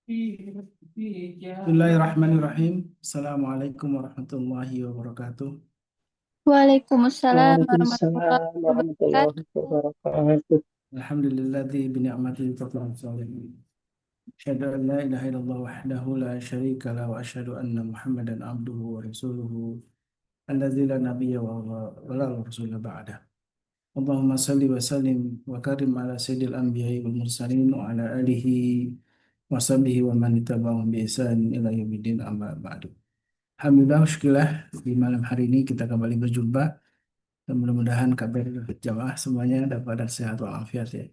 Bismillahirrahmanirrahim. Assalamualaikum warahmatullahi wabarakatuh. Waalaikumsalam warahmatullahi Waalaikumsalam warahmatullahi wabarakatuh. wabarakatuh. Alhamdulilladzi bi ni'matihi tatimmu shalihin. Asyhadu an la ilaha illallah wahdahu la syarika lahu wa asyhadu anna Muhammadan abduhu wa rasuluhu alladzi la nabiyya wa la rasula ba'da. Allahumma salli wa sallim wa karim ala sayyidil anbiya'i wal mursalin wa ala alihi wa sahbihi wa man ittaba'ahum bi ihsan ila yaumiddin amma ba'du. Alhamdulillah, syukurlah di malam hari ini kita kembali berjumpa dan mudah-mudahan kabar jamaah semuanya dapat sehat walafiat ya.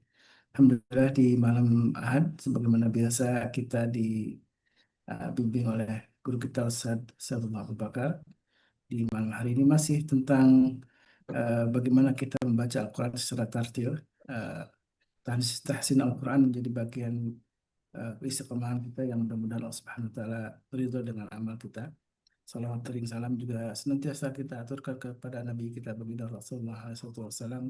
Alhamdulillah di malam Ahad sebagaimana biasa kita dibimbing oleh guru kita Ustaz Saifullah Abu Bakar. Di malam hari ini masih tentang bagaimana kita membaca Al-Quran secara tartil. Uh, Tahsin Al-Quran menjadi bagian istiqomahan kita yang mudah-mudahan Allah Subhanahu wa taala ridho dengan amal kita. Salawat tering salam juga senantiasa kita aturkan kepada Nabi kita baginda Rasulullah SAW,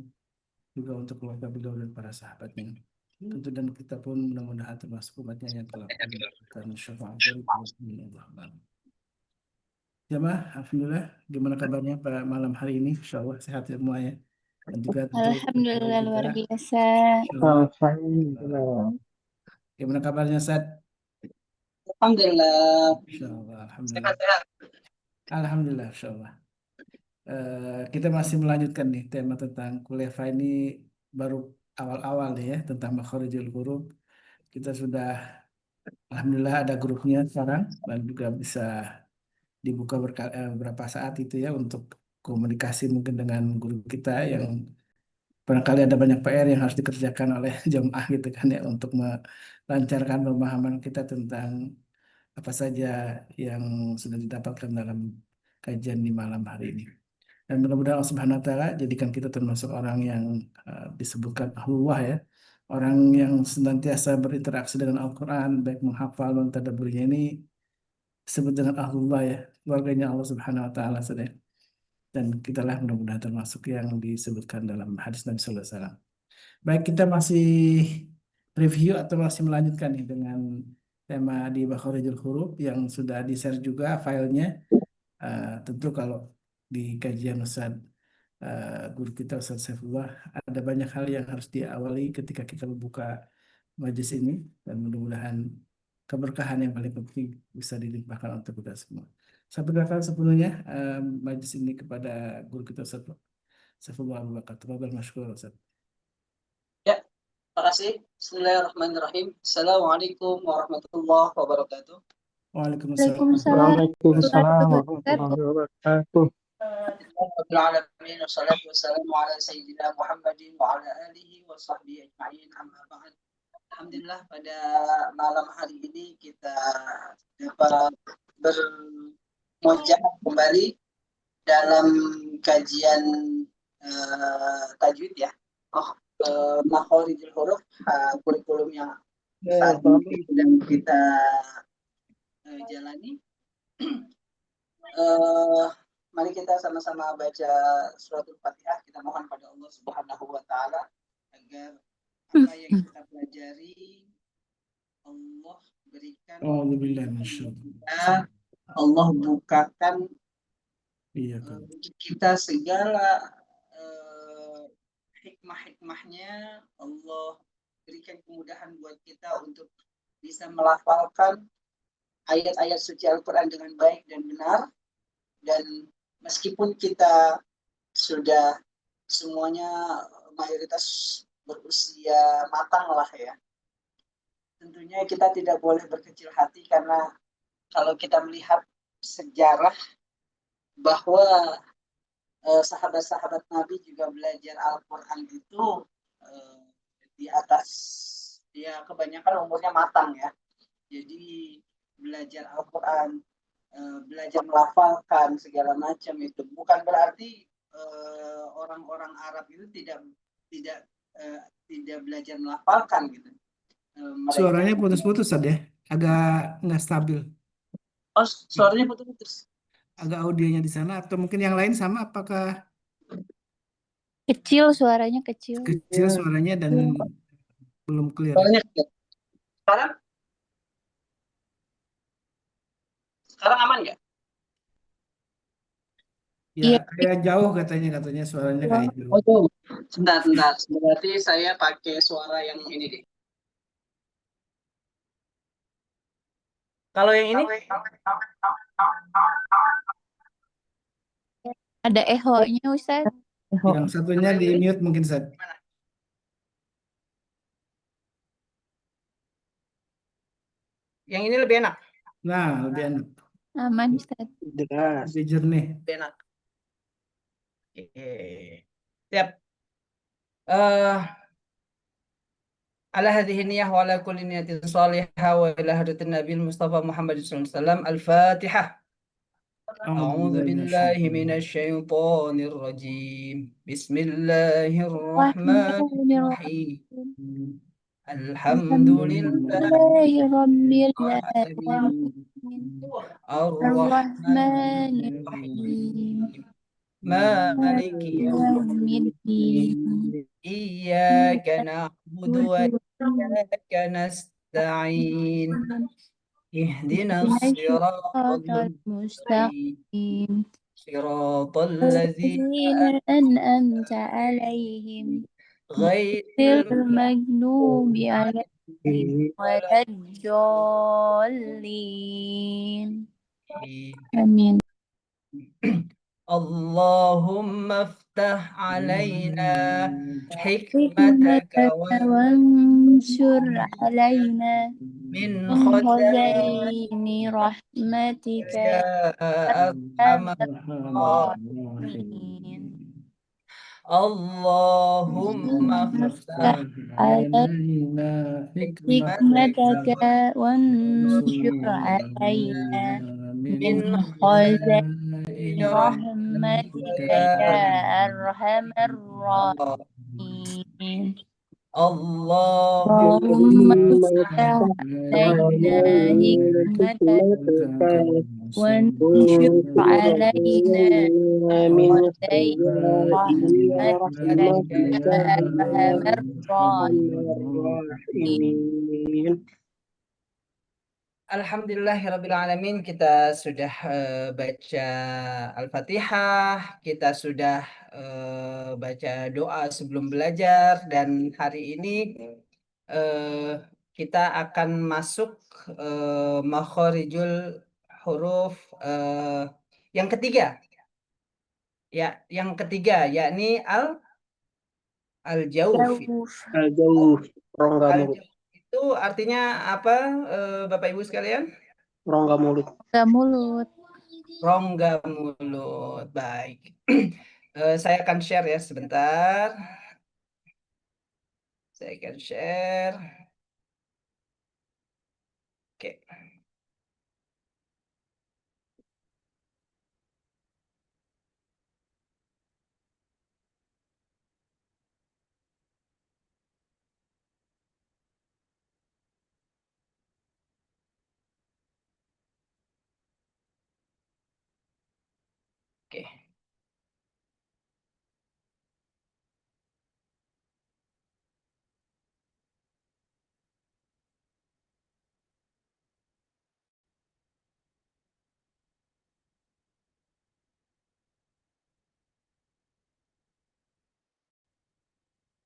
juga untuk keluarga beliau dan para sahabatnya. Tentu dan kita pun mudah-mudahan termasuk umatnya yang kelak mendapatkan syafaat dari Allah. Jamaah, alhamdulillah, gimana kabarnya pada malam hari ini? Insya Allah sehat semuanya. Dan juga tentu Alhamdulillah kita, luar biasa. insya Allah. Alhamdulillah. Gimana kabarnya Sad? Alhamdulillah. Insya Allah, alhamdulillah. Sehat-sehat. Alhamdulillah, insya Allah. Kita masih melanjutkan nih tema tentang kuliah ini baru awal-awal nih ya tentang makharijul huruf. Kita sudah alhamdulillah ada grupnya sekarang dan juga bisa dibuka beberapa saat itu ya untuk komunikasi mungkin dengan guru kita yang barangkali ada banyak PR yang harus dikerjakan oleh jemaah gitu kan ya untuk melancarkan pemahaman kita tentang apa saja yang sudah didapatkan dalam kajian di malam hari ini. Dan mudah-mudahan Allah Subhanahu wa taala jadikan kita termasuk orang yang disebutkan ahlullah ya. Orang yang senantiasa berinteraksi dengan Al-Quran, baik menghafal dan tadaburnya ini disebut dengan ahlullah ya, keluarganya Allah Subhanahu wa taala saudara. Dan kitalah mudah-mudahan termasuk yang disebutkan dalam hadis Nabi sallallahu alaihi wasallam. Baik, kita masih review atau masih melanjutkan nih dengan tema di Makharijul Huruf yang sudah di-share juga filenya. Tentu kalau di kajian Ustaz guru kita Ustaz Saifullah ada banyak hal yang harus diawali ketika kita membuka majelis ini dan mudah-mudahan keberkahan yang paling penting bisa dilimpahkan untuk kita semua. Saya berikan sepenuhnya majelis ini kepada guru kita Ustaz Saifullah Abu Bakar. Tafadhal masykur Ustaz. Ya, terima kasih. Bismillahirrahmanirrahim. Assalamualaikum warahmatullahi wabarakatuh. Waalaikumsalam. Waalaikumsalam Waalaikumsalam warahmatullahi wabarakatuh. warahmatullahi wabarakatuh. Rabbil alamin wassalatu wassalamu ala sayyidina Muhammadin wa ala alihi wa sahbihi ajma'in amma ba'd. Alhamdulillah pada malam hari ini kita dapat bermujaah kembali dalam kajian tajwid ya. Makharijul huruf, kurikulum yang saat ini sedang kita jalani. Mari kita sama-sama baca suratul Fatihah. Kita mohon pada Allah Subhanahu wa taala agar apa yang kita pelajari Allah berikan kita, Allah bukakan kita segala hikmah-hikmahnya. Allah berikan kemudahan buat kita untuk bisa melafalkan ayat-ayat suci Al-Quran dengan baik dan benar. Dan meskipun kita sudah semuanya mayoritas berusia matang lah ya, tentunya kita tidak boleh berkecil hati karena kalau kita melihat sejarah bahwa sahabat-sahabat Nabi juga belajar Al-Quran itu di atas, ya kebanyakan umurnya matang ya. Jadi belajar Al-Quran, belajar melafalkan segala macam itu bukan berarti orang-orang Arab itu tidak belajar melafalkan gitu. Suaranya putus-putus ya, agak nggak stabil. Oh, suaranya putus-putus. Agak audionya di sana atau mungkin yang lain sama? Apakah Kecil suaranya kecil. kecil suaranya dan belum clear? Suaranya kecil. Sekarang? Sekarang aman nggak? Ya, Iya. kayak jauh katanya suaranya kayak jauh. Oh, tuh. Sebentar. Berarti saya pakai suara yang ini deh. Kalau yang ini? Ada eho-nya, Ustaz. Yang satunya di mute mungkin Sat. Mana? Yang ini lebih enak. Nah, lebih enak, Aman, Ustaz. Jelas. lebih jernih. Lebih enak. Oke. Siap. Eh, على هذه النية وعلى كل نية صالحة وإلى هدى النبي المصطفى محمد صلى الله عليه وسلم الفاتحة. أعوذ بالله من الشيطان الرجيم. بسم الله الرحمن الرحيم. الحمد لله لله رب العالمين الرحمن الرحمن الرحيم الرحيم مالك يوم يوم الدين إياك نعبد وإياك نستعين اهدنا الصراط الصراط المستقيم المستقيم صراط الذين الذين أنعمت عليهم غير غير المغضوب عليهم ولا الضالين آمين. اللهم افتح علينا حكمتك حكمتك وانشر علينا من من خزائن رحمتك يا أرحم أرحم الراحمين. اللهم افتح افتح علينا حكمتك وانشر علينا من من خزائن رحمتك رحمتك يا يا أرحم الله. الراحمين. اللهم اللهم افتح علينا حكمتك وانشر علينا من خزائن رحمتك يا أرحم الراحمين. Alhamdulillahirrabbilalamin, kita sudah baca Al-Fatihah, kita sudah baca doa sebelum belajar, dan hari ini kita akan masuk makhorijul huruf yang ketiga. Ya, yang ketiga yakni al-jauf. Al-jauh, rongga mulut. Al-jauf itu artinya apa, Bapak Ibu sekalian? Rongga mulut. Ke mulut. Rongga mulut. Baik. Saya akan share ya sebentar. Saya akan share. Oke. Oke.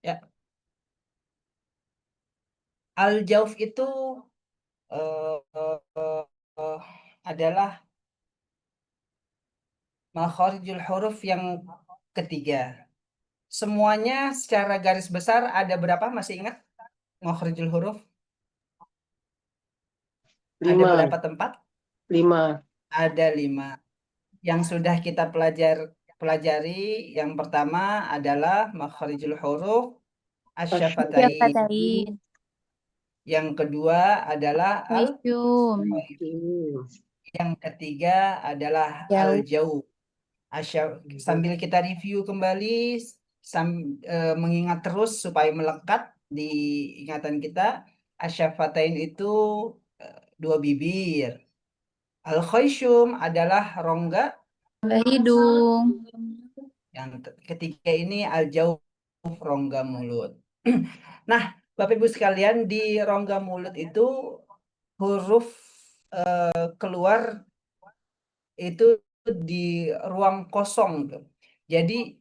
Ya. Al-jauf itu eh, eh, adalah makhorijul huruf yang ketiga. Semuanya secara garis besar ada berapa? Masih ingat makhorijul huruf? Ada 5. berapa tempat? 5. Ada 5. Yang sudah kita pelajari, yang pertama adalah makhorijul huruf asyafatain. Syafatain. Yang kedua adalah Hujum. yang ketiga adalah Jauh. al-jauh. Sambil kita review kembali, mengingat terus supaya melekat di ingatan kita, asyafatain itu 2 bibir. Al-khayshum adalah rongga. Hidung. Yang ketiga ini al-jauh, rongga mulut. Nah, Bapak Ibu sekalian, di rongga mulut itu huruf keluar itu di ruang kosong tuh. Jadi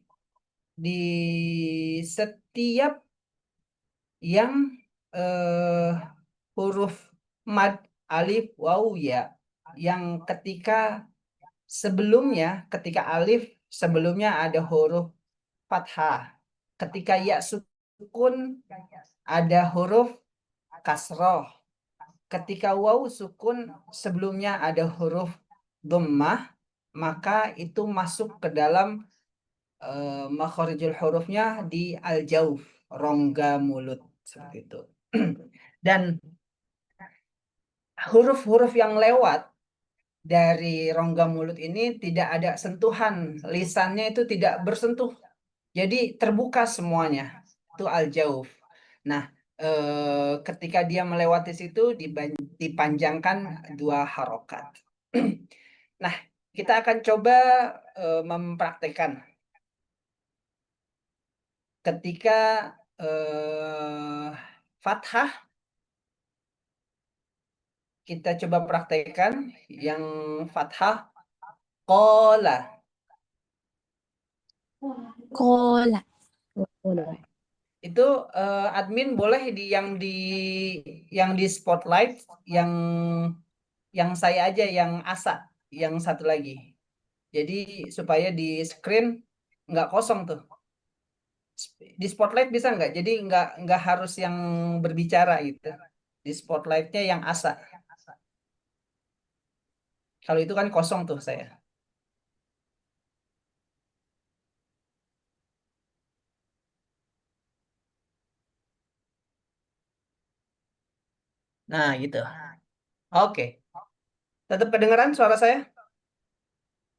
di setiap yang huruf mad, alif, waw, ya, yang ketika alif sebelumnya ada huruf fathah, ketika ya sukun ada huruf kasroh, ketika waw sukun sebelumnya ada huruf dhammah, maka itu masuk ke dalam makharijul hurufnya di al-jauf, rongga mulut, seperti itu. Dan huruf-huruf yang lewat dari rongga mulut ini tidak ada sentuhan, lisannya itu tidak bersentuh, jadi terbuka semuanya, itu al-jauf. Nah, ketika dia melewati situ dipanjangkan 2 harokat. Nah, kita akan coba mempraktekkan ketika fathah. Kita coba praktekkan yang fathah, qola. Kola. Itu admin boleh yang di spotlight, yang saya aja yang asa, yang satu lagi. Jadi supaya di screen nggak kosong tuh. Di spotlight bisa nggak? Jadi nggak harus yang berbicara gitu. Di spotlightnya yang asa. Kalau itu kan kosong tuh saya. Nah, gitu. Oke. Tetap kedengeran suara saya?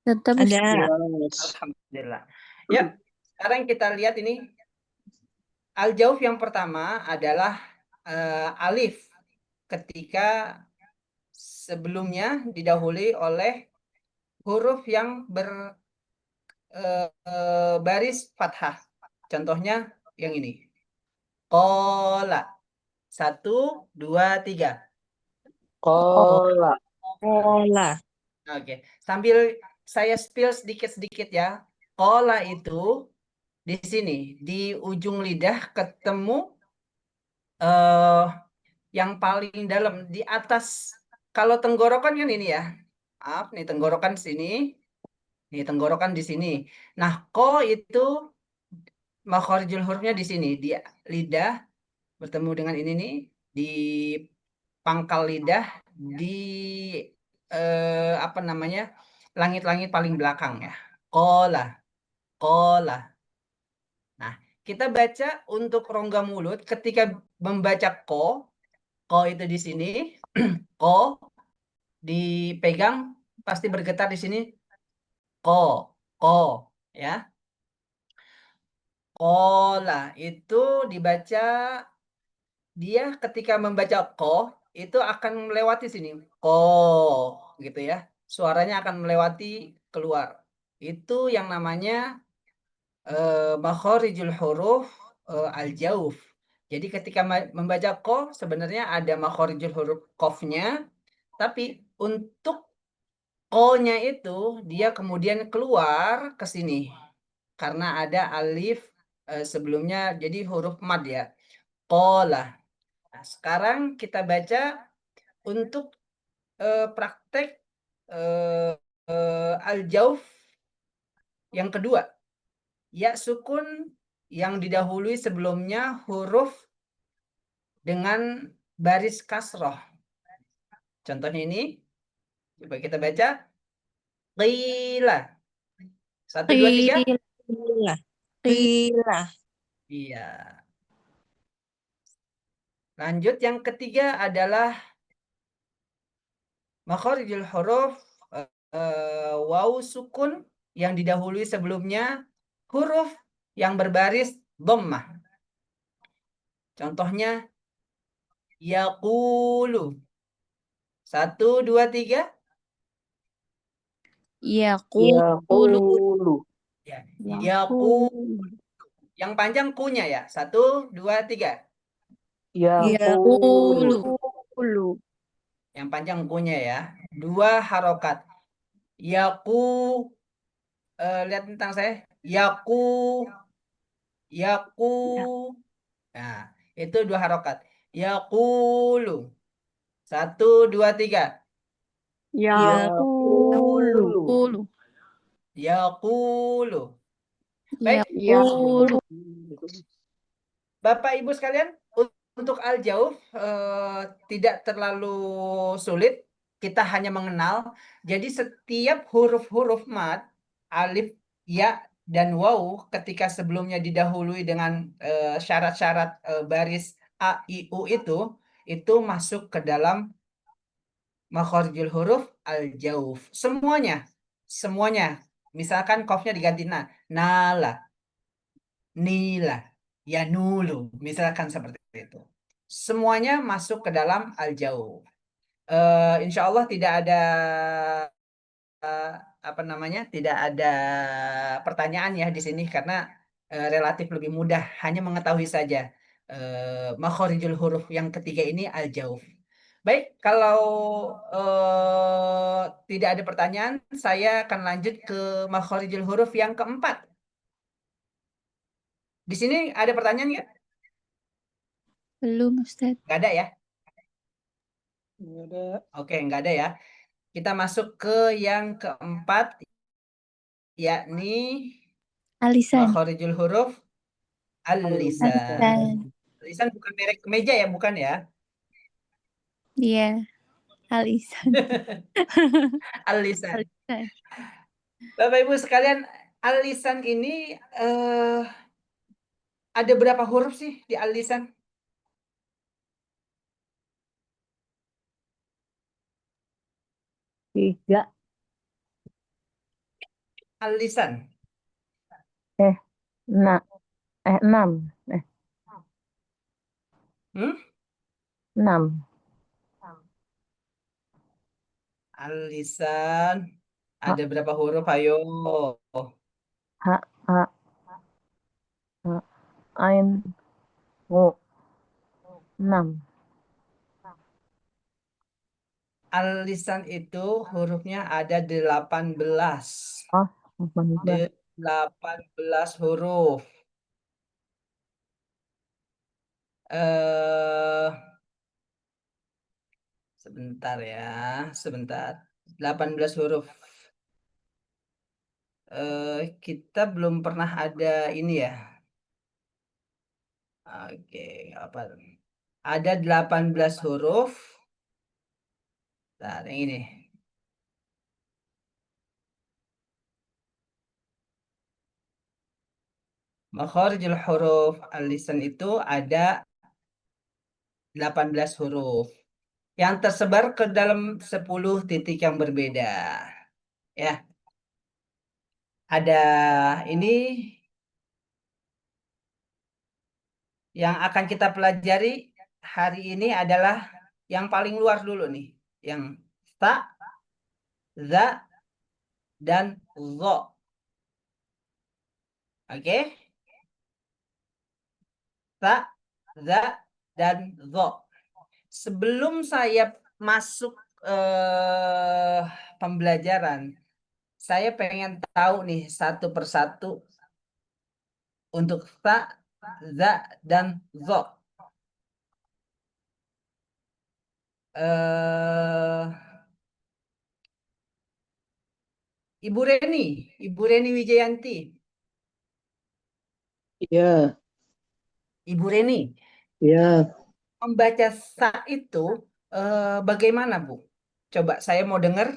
Tetap Ada. Jelas. Alhamdulillah. Ya, sekarang kita lihat ini. Al-jauf yang pertama adalah alif. Ketika sebelumnya didahului oleh huruf yang berbaris fathah. Contohnya yang ini. Qola. 1, 2, 3. Kola. Kola. Oke. Sambil saya spill sedikit-sedikit ya. Qola itu di sini. Di ujung lidah ketemu yang paling dalam. Di atas. Kalau tenggorokan kan ini ya. Maaf, nih tenggorokan sini. Nih tenggorokan di sini. Nah, ko itu makharijul hurufnya di sini. Di lidah bertemu dengan ini nih. Di pangkal lidah. Di apa namanya, langit-langit paling belakang ya. Kola, kola. Nah, kita baca untuk rongga mulut ketika membaca ko itu di sini, ko dipegang pasti bergetar di sini, ko ya. Kola itu dibaca, dia ketika membaca ko itu akan melewati sini, ko gitu ya. Suaranya akan melewati keluar. Itu yang namanya makharijul huruf al-jauf. Jadi ketika membaca ko sebenarnya ada makharijul huruf qafnya, tapi untuk ko-nya itu dia kemudian keluar ke sini karena ada alif sebelumnya, jadi huruf mad ya. Qola. Nah, sekarang kita baca untuk praktek al-jauf yang kedua. Ya sukun yang didahului sebelumnya huruf dengan baris kasroh. Contohnya ini. Coba kita baca. Qila. 1, 2, 3. Qila. Qila. Iya. Lanjut yang ketiga adalah makharijul huruf waw sukun yang didahului sebelumnya huruf yang berbaris dhammah. Contohnya yaqulu. 1, 2, 3. Yaqulu. Yaqulu. Ya, yaqulu. Yang panjang kunya ya. 1, 2, 3. Yaqulu. Yaqulu. Yang panjang kunya ya. 2 harokat. Yaku, lihat tentang saya. Yaku, yaku. Nah, itu 2 harokat. Yaqulu. 1, 2, 3. Yaqulu. Yaqulu. Yaqulu. Baik, Yaqulu. Bapak Ibu sekalian, untuk al-jauf tidak terlalu sulit. Kita hanya mengenal. Jadi setiap huruf-huruf mad, alif, ya, dan waw ketika sebelumnya didahului dengan syarat-syarat baris a, i, u itu masuk ke dalam makharijul huruf al-jauf. Semuanya. Semuanya. Misalkan kofnya diganti na. Nala, nila, ya nulu. Misalkan seperti itu. Semuanya masuk ke dalam al-jauf. Insya Allah tidak ada apa namanya, tidak ada pertanyaan ya di sini karena relatif lebih mudah, hanya mengetahui saja makharijul huruf yang ketiga ini al-jauf. Baik, kalau tidak ada pertanyaan, saya akan lanjut ke makharijul huruf yang keempat. Di sini ada pertanyaan nggak? Belum, Ustaz. Nggak ada ya? Nggak ada. Oke, nggak ada ya. Kita masuk ke yang keempat, yakni Alisan. makharijul huruf al-lisan. Alisan. Lisan bukan merek kemeja ya, bukan ya? Iya. Alisan. Al-lisan. Alisan. Bapak Ibu sekalian, al-lisan ini ada berapa huruf sih di al-lisan? Tiga. Al-lisan. Enam. Enam. Hmm? 6. Al-lisan. Ada berapa huruf? Ayo. H, A, H, Ain, O. 6. Al-lisan itu hurufnya ada 18. Oh, 18. 18 huruf. Eh sebentar ya, sebentar. 18 huruf. Kita belum pernah ada ini ya. Oke, apa? Ada 18 huruf. Nah, yang ini. Makharijul huruf al-lisan itu ada 18 huruf yang tersebar ke dalam 10 titik yang berbeda. Ya. Ada ini yang akan kita pelajari hari ini adalah yang paling luar dulu nih, yang ta, za, dan zo. Oke? Ta, za, dan zo. Sebelum saya masuk pembelajaran, saya pengen tahu nih satu persatu untuk ta, za, dan zo. Ibu Reni Wijayanti. Iya, Ibu Reni, iya, membaca sa itu bagaimana, Bu? Coba saya mau dengar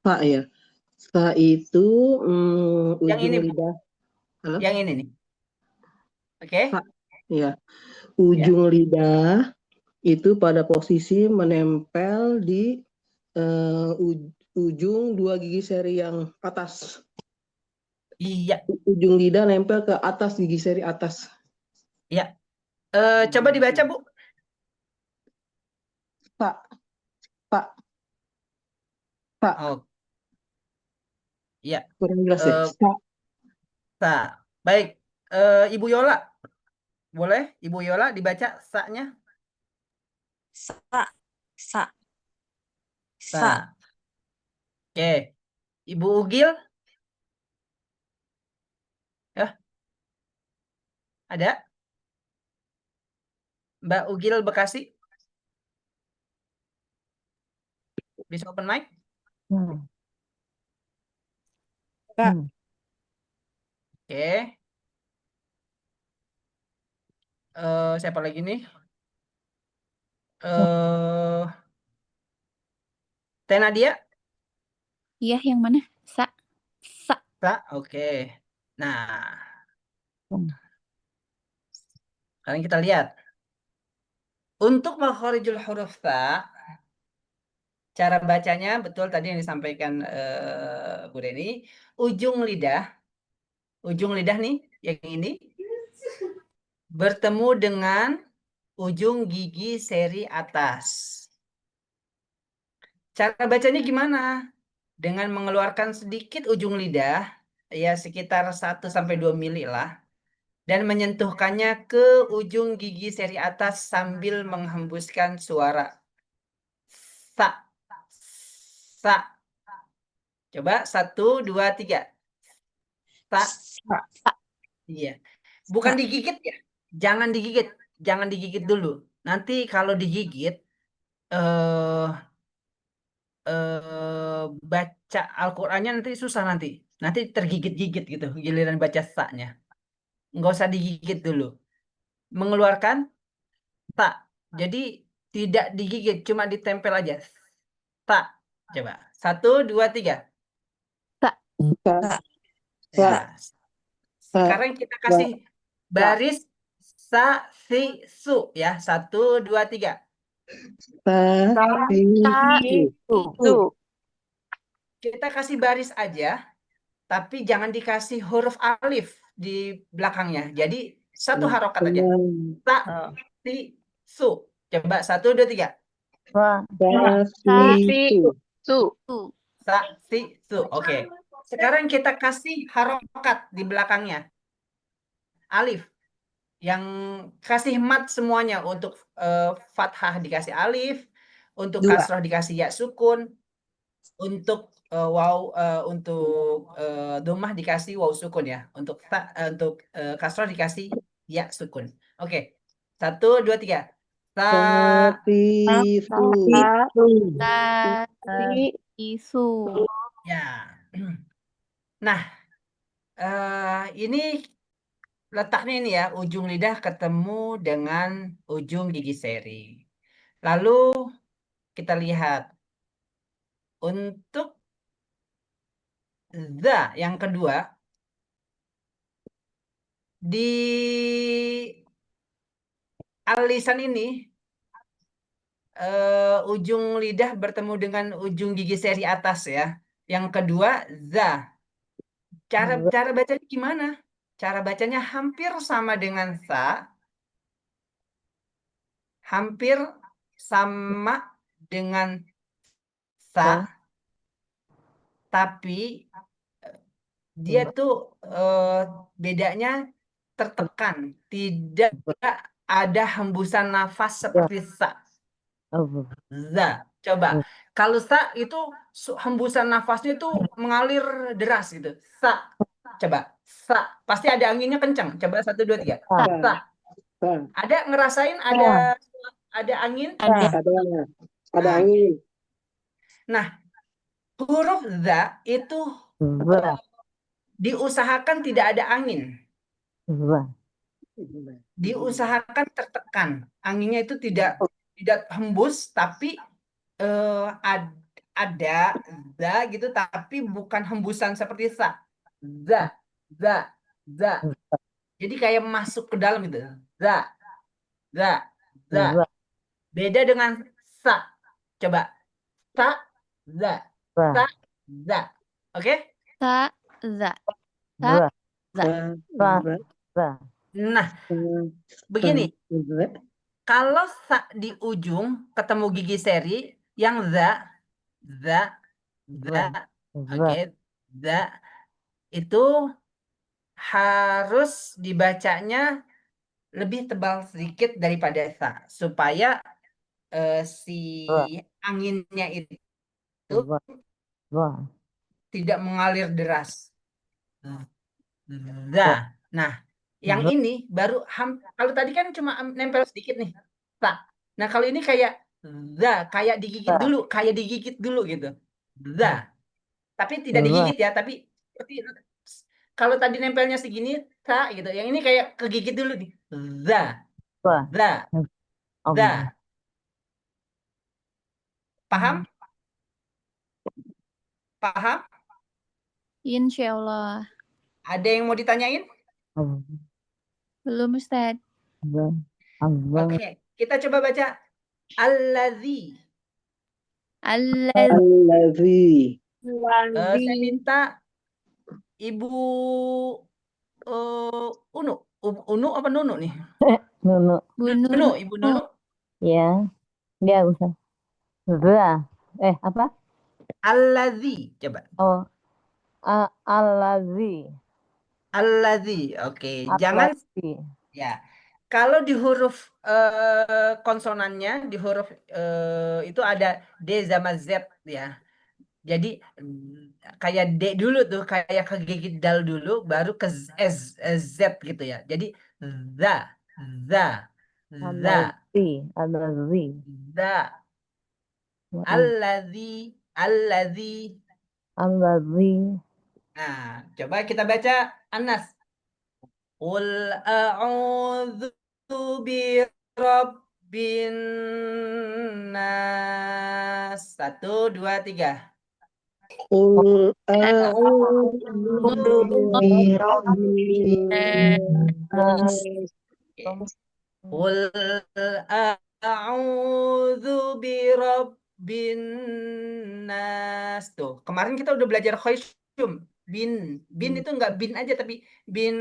Pak ya. Sa itu yang ujung ini, Bu. lidah. Halo, Yang ini nih. Oke? Pak. Ya, ujung lidah itu pada posisi menempel di ujung 2 gigi seri yang atas. Iya, Ujung lidah nempel ke atas gigi seri atas. iya. Coba dibaca, Bu. Pak, Pak, Pak. Oh, iya. Kurang jelas ya. Eh, Sa. sa. Baik. Ibu Yola, boleh Ibu Yola dibaca sa-nya? Sa. Sa. Sa. Sa. Oke. Ibu Ugil? Ya, ada? Mbak Ugil Bekasi? Bisa open mic? Hmm. Kak. Hmm. Oke. Siapa lagi nih? Teh Nadia? Iya, yang mana? Sa. Sa. Oke. Nah, Hmm. sekarang kita lihat. Untuk makhorijul huruf ta, cara bacanya betul tadi yang disampaikan Bu Reni. Ujung lidah nih, yang ini bertemu dengan ujung gigi seri atas. Cara bacanya gimana? Dengan mengeluarkan sedikit ujung lidah, ya sekitar 1-2 mili lah, dan menyentuhkannya ke ujung gigi seri atas sambil menghembuskan suara sa. Sa. Coba 1, 2, 3. Sa. Iya. Bukan digigit ya. Jangan digigit. Jangan digigit dulu. Nanti kalau digigit, eh baca Al-Qur'annya nanti susah nanti. Nanti tergigit-gigit gitu giliran baca sa-nya. Nggak usah digigit dulu. Mengeluarkan sa. Jadi tidak digigit, cuma ditempel aja. Sa. Coba. 1, 2, 3. Kak. Ya. Kak. Sekarang kita kasih baris sa, si, su ya. 1, 2, 3. Itu. Kita kasih baris aja, tapi jangan dikasih huruf alif di belakangnya. Jadi satu harokat aja. Sa, si, su. Coba 1, 2, 3. Sa. Itu. Su. Sa, si, su. Oke. Sekarang kita kasih harokat di belakangnya. Alif. Yang kasih mat semuanya. Untuk fathah dikasih alif. Untuk kasroh dikasih ya sukun. Untuk domah dikasih waw sukun ya. Untuk kasroh dikasih ya sukun. Oke. 1, 2, 3. Sa. Sa. Isu. Ya. Nah, ini letaknya ini ya, ujung lidah ketemu dengan ujung gigi seri. Lalu kita lihat untuk yang kedua di alisan ini ujung lidah bertemu dengan ujung gigi seri atas ya. Yang kedua za. Cara bacanya gimana? Cara bacanya hampir sama dengan sa. Hampir sama dengan sa. Tapi dia tuh bedanya tertekan. Tidak ada hembusan nafas seperti sa. Za. Coba. Kalau sa itu hembusan nafasnya itu mengalir deras gitu. Sa. Coba. Sa. Pasti ada anginnya kencang. Coba 1, 2, 3. Sa. Ada ngerasain ada angin? Ada angin. Nah, huruf za itu diusahakan tidak ada angin. Diusahakan tertekan. Anginnya itu tidak hembus, tapi ada za gitu, tapi bukan hembusan seperti sa. Za, za, za. Jadi kayak masuk ke dalam gitu. Za, za, za. Beda dengan sa. Coba. Sa, za, sa, za. Oke? Sa. Za. Sa. Za. Nah, begini. Kalau sa di ujung ketemu gigi seri, yang za, oke, za itu harus dibacanya lebih tebal sedikit daripada sa, supaya si anginnya itu tidak mengalir deras. Za. Nah, yang ini baru kalau tadi kan cuma nempel sedikit nih. Tak. Nah, kalau ini kayak za, kayak digigit dulu gitu. Za. Tapi tidak digigit ya, tapi seperti kalau tadi nempelnya segini, tak gitu. Yang ini kayak kegigit dulu nih. Za. Wah. Za. Za. Allah. Paham? Paham? Insya Allah. Ada yang mau ditanyain? Allah. Belum Ustaz. Allah. Allah. Oke, kita coba baca allazi. Allah. Allazi. Saya minta Ibu Unu. Unu apa Nunu nih? Nunu. Nunu, Ibu Nunu. Ya. Dia usah. Za. Apa? Allazi. Coba. Oh. Allazi. Allazi. Oke, jangan Allazi. ya. Kalau di huruf konsonannya, di huruf itu ada D sama Z ya. Jadi kayak D dulu tuh, kayak kegigit dal dulu, baru ke Z gitu ya. Jadi za, za, za, Allazi. za, allazi, allazi. Allazi. Nah, coba kita baca Anas. Qul a'udzu bi rabbin nas. 1, 2, 3. Qul a'udzu birabbin nas. Qul a'udzu birabbin nas. Tuh, kemarin kita udah belajar khoisyum. Bin itu enggak bin aja tapi bin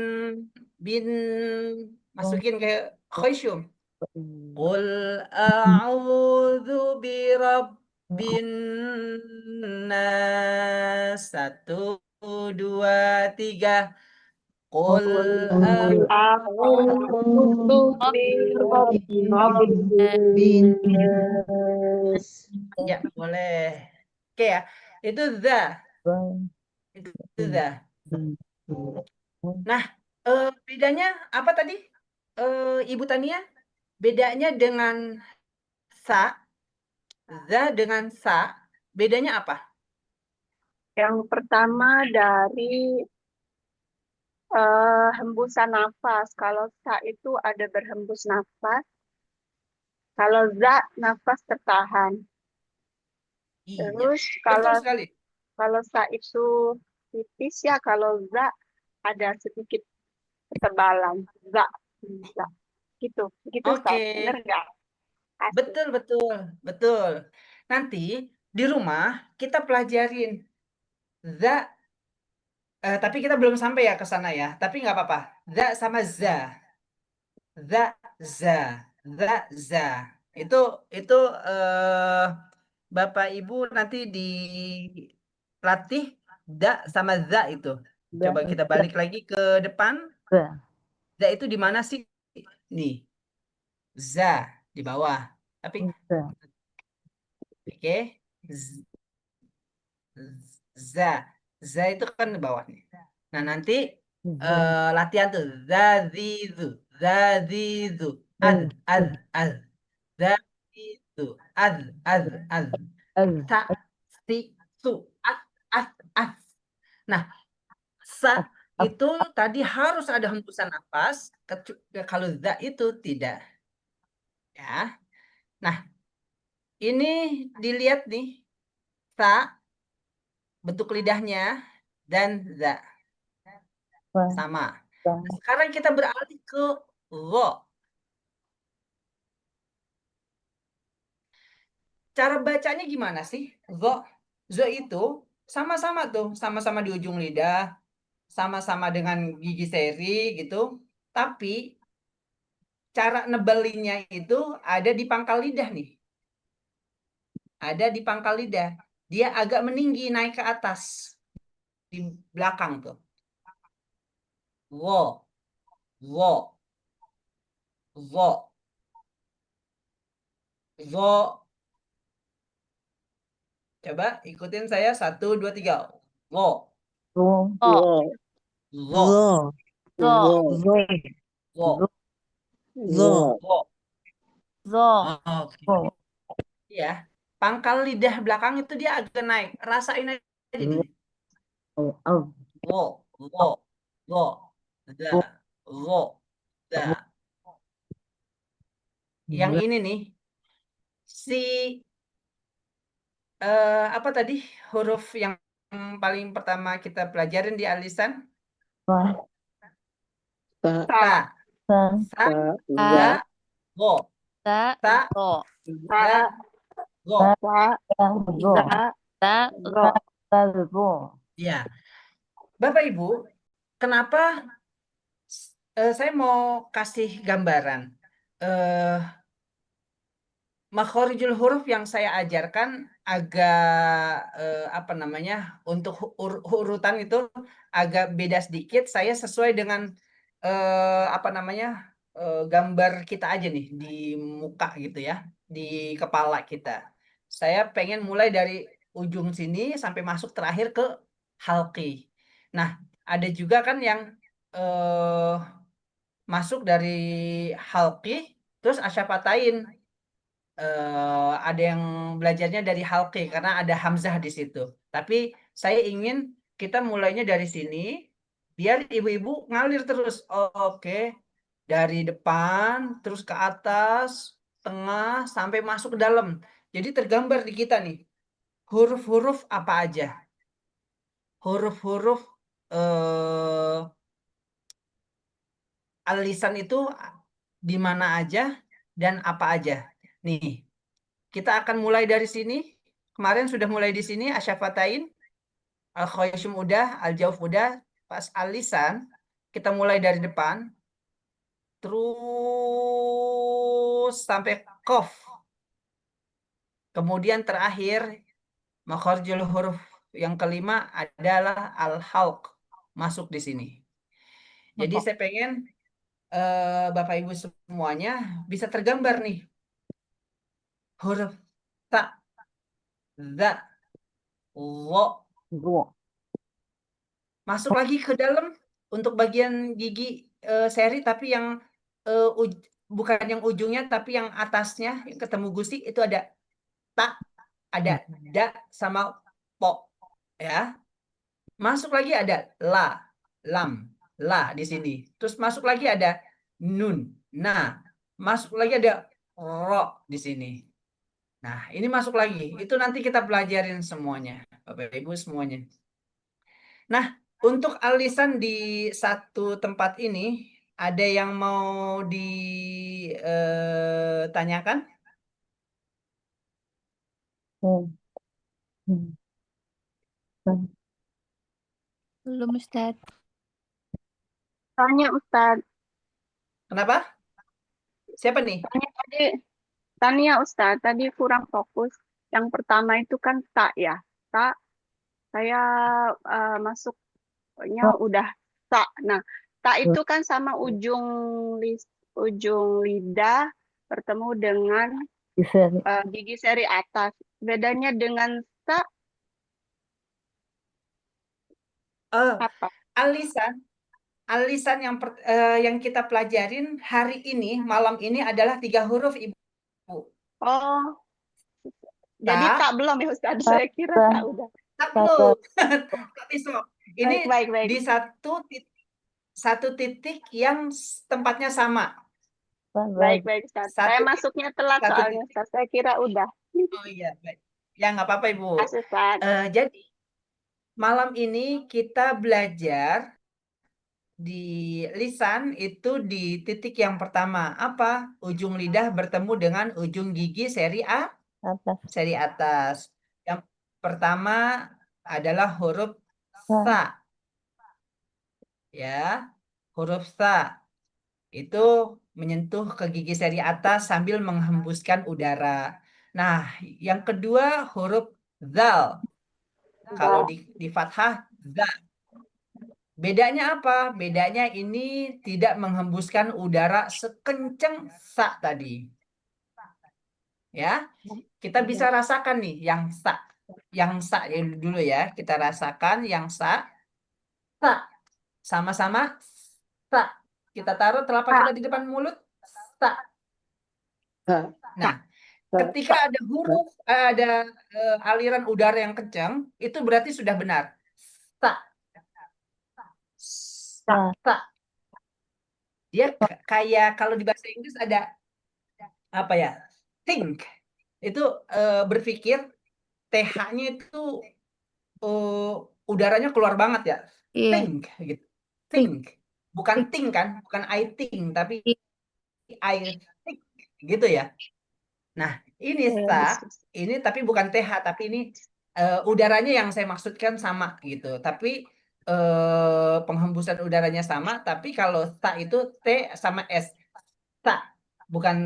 masukin ke khoisyum. Qul a'udzu birabbin nas. 1, 2, 3. Qul A'udzu birabbin nas. ya, boleh. Oke ya. Itu za. Itu za. Nah, bedanya apa tadi? Ibu Tania? Bedanya dengan sa, za dengan sa, bedanya apa? Yang pertama dari hembusan nafas. Kalau sa itu ada berhembus nafas. Kalau za nafas tertahan. Iya, Terus betul sekali. kalau sa itu tipis ya, kalau za ada sedikit ketebalan. Za. Gitu. Gitu Oke. Ustaz. Bener nggak? Asik. Betul. Nanti di rumah kita pelajarin za, tapi kita belum sampai ya ke sana ya. Tapi nggak apa-apa. Za sama za. Za, za, za. Itu Bapak Ibu nanti dilatih da sama za itu. Coba kita balik lagi ke depan. Za itu di mana sih? Nih. Za di bawah. Tapi oke. Za. Za itu kan di bawah nih. Nah, nanti latihan tuh zazizu, zazizu, az. Zazizu, az. Sa, si, su, as. Nah, sa itu tadi harus ada hembusan nafas, kalau za itu tidak. Ya. Nah, ini dilihat nih, sa bentuk lidahnya dan za sama. Sekarang kita beralih ke lo. Cara bacanya gimana sih? Zo itu sama-sama tuh, sama-sama di ujung lidah, sama-sama dengan gigi seri gitu. Tapi cara nebelinnya itu ada di pangkal lidah nih. Ada di pangkal lidah. Dia agak meninggi naik ke atas. Di belakang tuh. Wo. Coba ikutin saya. 1, 2, 3. Wo. Zo. Zo. Zo. Zo. Zo. Wo. Zo. Wo. Zo. Oke. Zo. Ya. Pangkal lidah belakang itu dia agak naik. Rasain aja nih. Al. Wo. Wo. Wo. Da. Wo. Da. Yang ini nih. Si apa tadi huruf yang paling pertama kita pelajarin di alisan? Sa. Ta. Ta. Sa. Sa. Ta. Za. Za. Wo. Ta. Ta. Zo. Za. Ta. Wo. Sa. Zo. Za. Ta. Zo. Sa. Zo. Ya. Bapak Ibu, kenapa saya mau kasih gambaran? Makhorijul huruf yang saya ajarkan agak apa namanya, untuk urutan itu agak beda sedikit. Saya sesuai dengan apa namanya, gambar kita aja nih di muka gitu ya, di kepala kita. Saya pengen mulai dari ujung sini sampai masuk terakhir ke halqi. Nah, ada juga kan yang masuk dari halqi terus asyafatain. Ada yang belajarnya dari halqi karena ada hamzah di situ. Tapi saya ingin kita mulainya dari sini biar ibu-ibu ngalir terus. Oh, oke. Dari depan terus ke atas, tengah sampai masuk ke dalam. Jadi tergambar di kita nih. Huruf-huruf apa aja? Huruf-huruf alisan itu di mana aja dan apa aja. Nih, kita akan mulai dari sini. Kemarin sudah mulai di sini, asyafatain, al-khoyashum udah, al-jauf udah, pas al-lisan, kita mulai dari depan, terus sampai kof. Kemudian terakhir, makhorijul huruf yang kelima adalah al-halq, masuk di sini. Jadi saya pengen Bapak Ibu semuanya bisa tergambar nih. Huruf ta, za, wo, Zo. masuk lagi ke dalam untuk bagian gigi seri tapi yang bukan yang ujungnya tapi yang atasnya yang ketemu gusi itu ada ta, ada da sama po ya. Masuk lagi ada la, lam, la di sini. Terus masuk lagi ada nun, nah. Masuk lagi ada ro di sini. Nah, ini masuk lagi. Itu nanti kita pelajarin semuanya, Bapak Ibu semuanya. Nah, untuk alisan di satu tempat ini, ada yang mau ditanyakan? Hmm. Hmm. Hmm. Belum, Ustaz. Tanya Ustadz. Kenapa? Siapa nih? Tanya Ustadz. Tadi kurang fokus. Yang pertama itu kan tak ya. Tak. Saya masuknya udah tak. Nah, tak itu kan sama ujung lidah bertemu dengan Bisa. gigi seri atas. Bedanya dengan tak apa? Alisan yang kita pelajarin hari ini, malam ini adalah 3 huruf, Ibu. Oh, jadi Tak. tak belum ya Ustadz? Saya kira tak udah. Tak belum. Tapi ini Baik. di satu titik yang tempatnya sama. Baik Ustadz. Saya masuknya telat soalnya Ustadz. Saya kira udah. Oh iya, baik. Ya nggak apa-apa Ibu. Ustadz. Jadi malam ini kita belajar di lisan itu di titik yang pertama. Apa? Ujung lidah bertemu dengan ujung gigi seri Atas. seri atas. Yang pertama adalah huruf sa. Ya, huruf sa. Itu menyentuh ke gigi seri atas sambil menghembuskan udara. Nah, yang kedua huruf zal. Kalau di fathah, za. Bedanya apa? Bedanya ini tidak menghembuskan udara sekencang sa tadi. Ya, kita bisa rasakan nih yang sa. yang sa dulu ya. Kita rasakan yang sa. Sama-sama sa. Kita taruh telapak kita di depan mulut. Sa. Sa. Nah, ketika ada huruf, ada aliran udara yang kencang, itu berarti sudah benar. Sa. Sa. Sa. Dia kayak kalau di bahasa Inggris ada apa ya? Think. Itu berpikir, TH-nya itu udaranya keluar banget ya. Iya. Think gitu. Think. Bukan think kan, bukan I think, tapi I think gitu ya. Nah, ini sa, ini tapi bukan TH, tapi ini udaranya yang saya maksudkan sama gitu. Tapi penghembusan udaranya sama, tapi kalau sa itu T sama S. Sa, bukan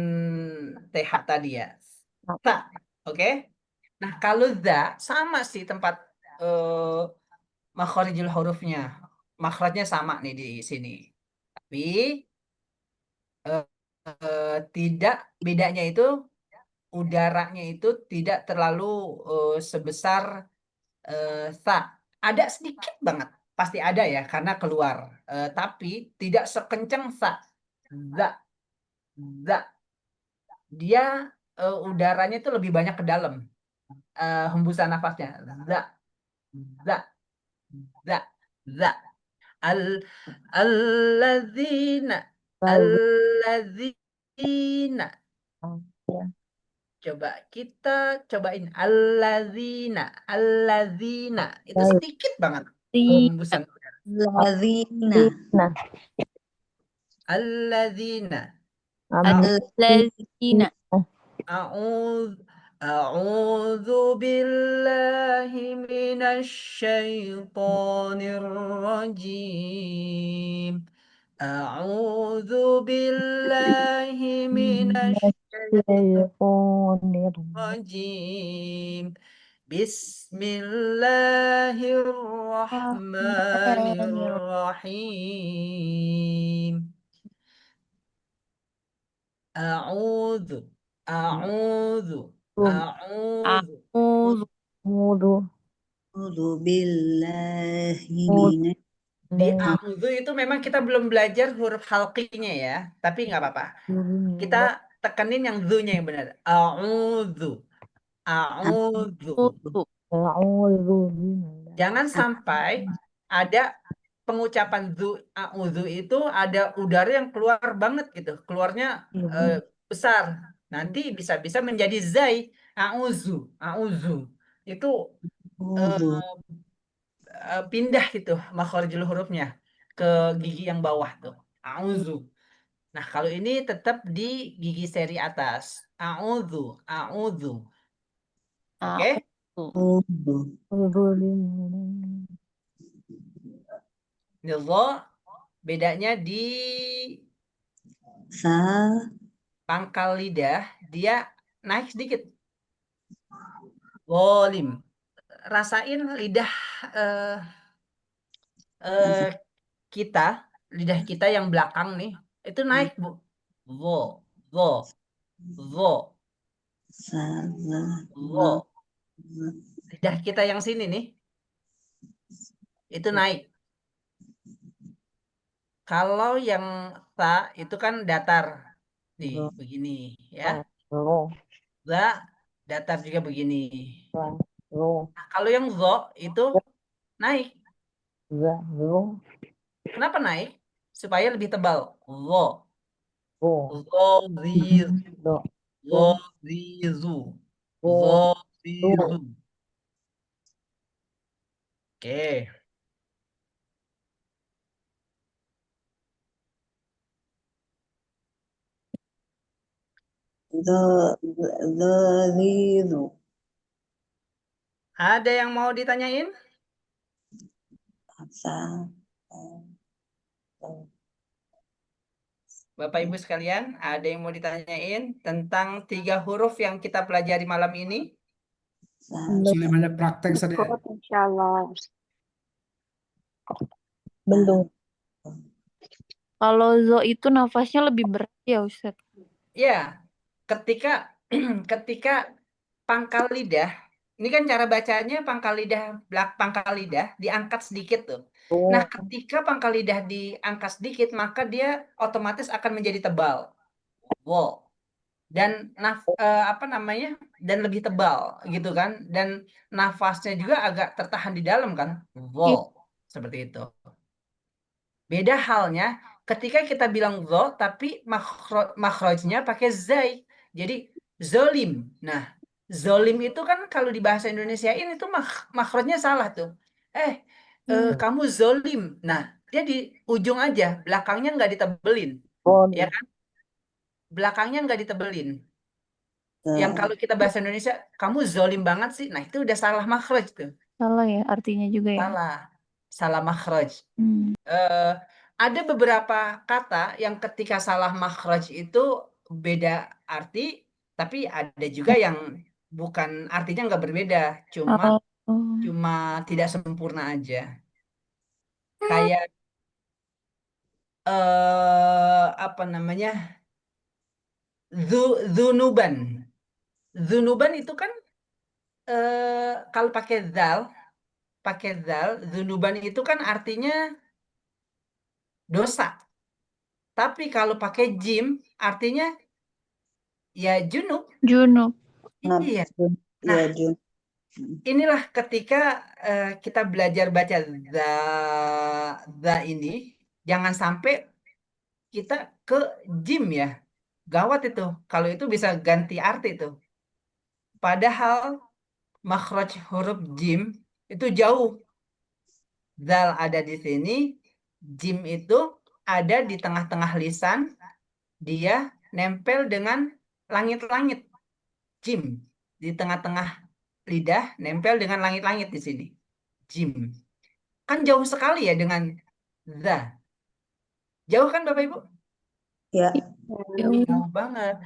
TH tadi ya. Sa, oke? Nah, kalau za sama sih tempat makharijul hurufnya. Makhrajnya sama nih di sini. Tapi tidak, bedanya itu udaranya itu tidak terlalu sebesar sa. Ada sedikit banget, pasti ada ya karena keluar. Tapi tidak sekencang sa. Za, za. Dia udaranya itu lebih banyak ke dalam. Hembusan nafasnya. Za, za, za, za. Alladzina, alladzina. Ya. Coba kita cobain alladzina, alladzina. Itu Baik. sedikit banget Di hembusan udara. Lazina. Nah, Alladzina. allazina. A'udzu a'udzu billahi minasy syaithanir rajim. A'udzu billahi minasy Syaitonir rajim. Bismillahirrahmanirrahim. A'udzu a'udzu a'udzu. A'udzu Mudu, A'udzu billahi mudu, minasy Di a'udzu itu memang kita belum belajar huruf halqinya ya, tapi nggak apa-apa. Kita tekenin yang zu-nya yang benar. A'udzu. A'udzu. A'udzu billahi. Jangan sampai ada pengucapan zu a'udzu itu ada udara yang keluar banget gitu. Keluarnya besar. Nanti bisa-bisa menjadi zai. A'udzu. A'udzu. Itu A'udzu. pindah gitu makharijul hurufnya ke gigi yang bawah tuh. A'udzu. Nah, kalau ini tetap di gigi seri atas. A'udzu, a'udzu. Oke? A'udzu. A'udzu billahi. Nilzo bedanya di Sa. pangkal lidah dia naik sedikit. Golim. Rasain lidah eh, eh, kita, lidah kita yang belakang nih, itu naik, Bu. Vo, vo, vo, Sa. Za. vo. Za. Lidah kita yang sini nih, itu naik. Kalau yang sa itu kan datar. Nih, begini ya. Ro, Za datar juga begini. ro, Nah, kalau yang zo itu naik. za, ro, Kenapa naik? Supaya lebih tebal. Zo, ro, zo, ziz, do, zo, zizu, ro, zo, zizu. Oke. Dzalizu. Ada yang mau ditanyain? Sa. Bapak Ibu sekalian, ada yang mau ditanyain tentang 3 huruf yang kita pelajari malam ini? Sa. Sulit banyak praktek tadi. Ikut, insyaallah. belum. Kalau zo itu nafasnya lebih berat ya, Ustaz. Ya, ketika ketika pangkal lidah Ini kan cara bacanya pangkal lidah diangkat sedikit tuh. Nah, Oh. ketika pangkal lidah diangkat sedikit, maka dia otomatis akan menjadi tebal. Wow. Dan apa namanya? Dan lebih tebal gitu kan. Dan nafasnya juga agak tertahan di dalam kan. Wow. Seperti itu. Beda halnya ketika kita bilang zo tapi makhrajnya pakai zai. Jadi zolim. Nah, zolim itu kan kalau di bahasa Indonesia ini tuh makhrajnya salah tuh. Kamu zolim. Nah, dia di ujung aja, belakangnya nggak ditebelin. Oh, Ya kan? Belakangnya nggak ditebelin. Yang Za- kalau kita bahasa Indonesia, kamu zolim banget sih. Nah, itu udah salah makhraj tuh. Salah ya artinya juga ya. Salah makhraj. Ada beberapa kata yang ketika salah makhraj itu beda arti, tapi ada juga yang bukan artinya nggak berbeda, cuma tidak sempurna aja. Kayak apa namanya? Zunuban. Zunuban itu kan kalau pakai zal, zunuban itu kan artinya dosa. Tapi kalau pakai jim artinya ya junub. Junub. Iya. Jun. Nah, Ya, Jun. inilah ketika kita belajar baca za ini, jangan sampai kita ke jim ya. Gawat itu. Kalau itu bisa ganti arti tuh. Padahal makhraj huruf jim itu jauh. Zal ada di sini, jim itu ada di tengah-tengah lisan, dia nempel dengan langit-langit. Jim di tengah-tengah lidah nempel dengan langit-langit di sini. Jim. Kan jauh sekali ya dengan za. Jauh kan Bapak Ibu? Ya. Jauh banget.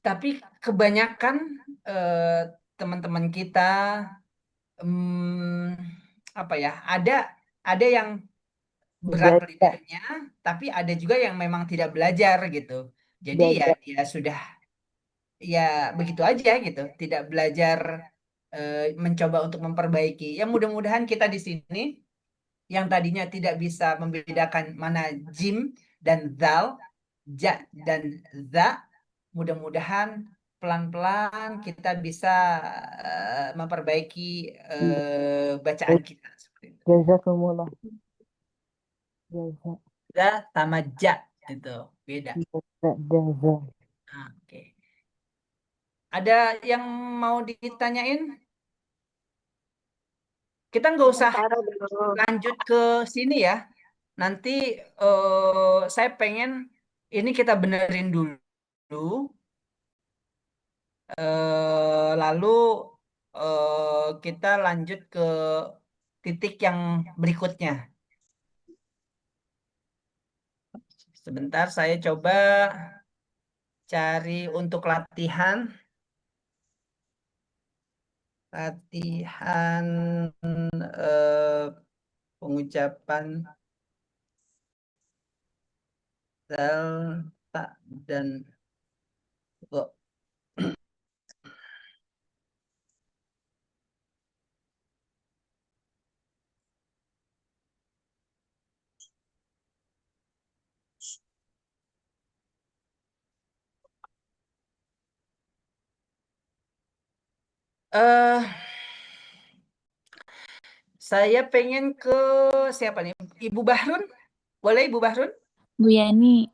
Tapi kebanyakan teman-teman kita apa ya? Ada yang berat lidahnya, tapi ada juga yang memang tidak belajar gitu. Jadi ya dia sudah ya begitu aja gitu, tidak belajar mencoba untuk memperbaiki. Ya mudah-mudahan kita di sini yang tadinya tidak bisa membedakan mana jim dan zal, ja dan za, mudah-mudahan pelan-pelan kita bisa memperbaiki bacaan kita seperti itu. Jazakumullah. Jaza. Za sama ja itu beda. Jaza. Oke. Ada yang mau ditanyain? Kita nggak usah lanjut ke sini ya. Nanti saya pengen ini kita benerin dulu. Lalu kita lanjut ke titik yang berikutnya. Sebentar saya coba cari untuk latihan pengucapan zal, ta dan go. Saya pengen ke siapa nih? Ibu Bahrun? Boleh Ibu Bahrun? Bu Yani.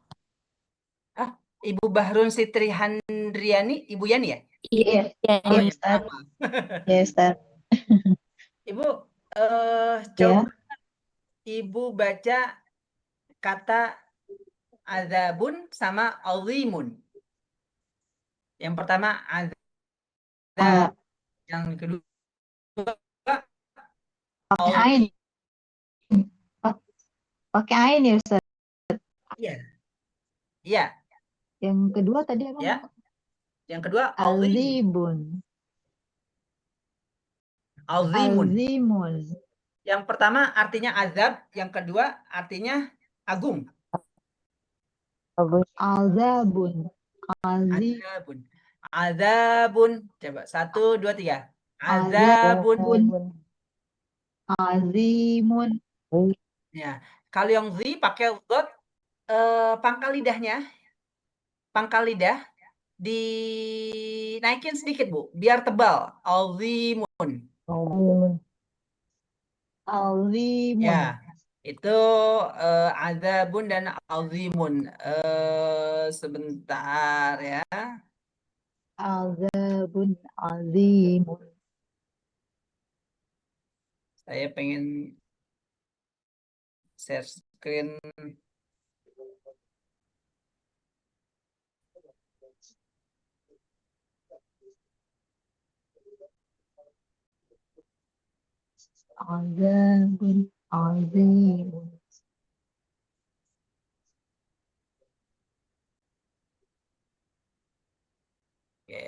Ibu Bahrun Sitri Handriani, Ibu Yani ya? Iya. Yani. Oh, Iya, Ustaz. Ya, Ustaz. Ibu, coba Ya. Ibu baca kata azabun sama azimun. Yang pertama azab, yang kedua Pakai ain. Pakai ain ya Ustaz. Iya. Iya. Yang kedua tadi apa? Ya. Yang kedua azimun. Azimun. Yang pertama artinya azab, yang kedua artinya agung. Azabun. Azabun. Azabun. Coba 1, 2, 3. Azabun. Azimun. Ya. Kalau yang zi pakai dot, pangkal lidahnya, dinaikin sedikit Bu, biar tebal. Azimun. Azimun. Ya, itu azabun dan azimun. Sebentar ya. Azabun azimun. Saya pengen share screen. Azabun azimun. Oke.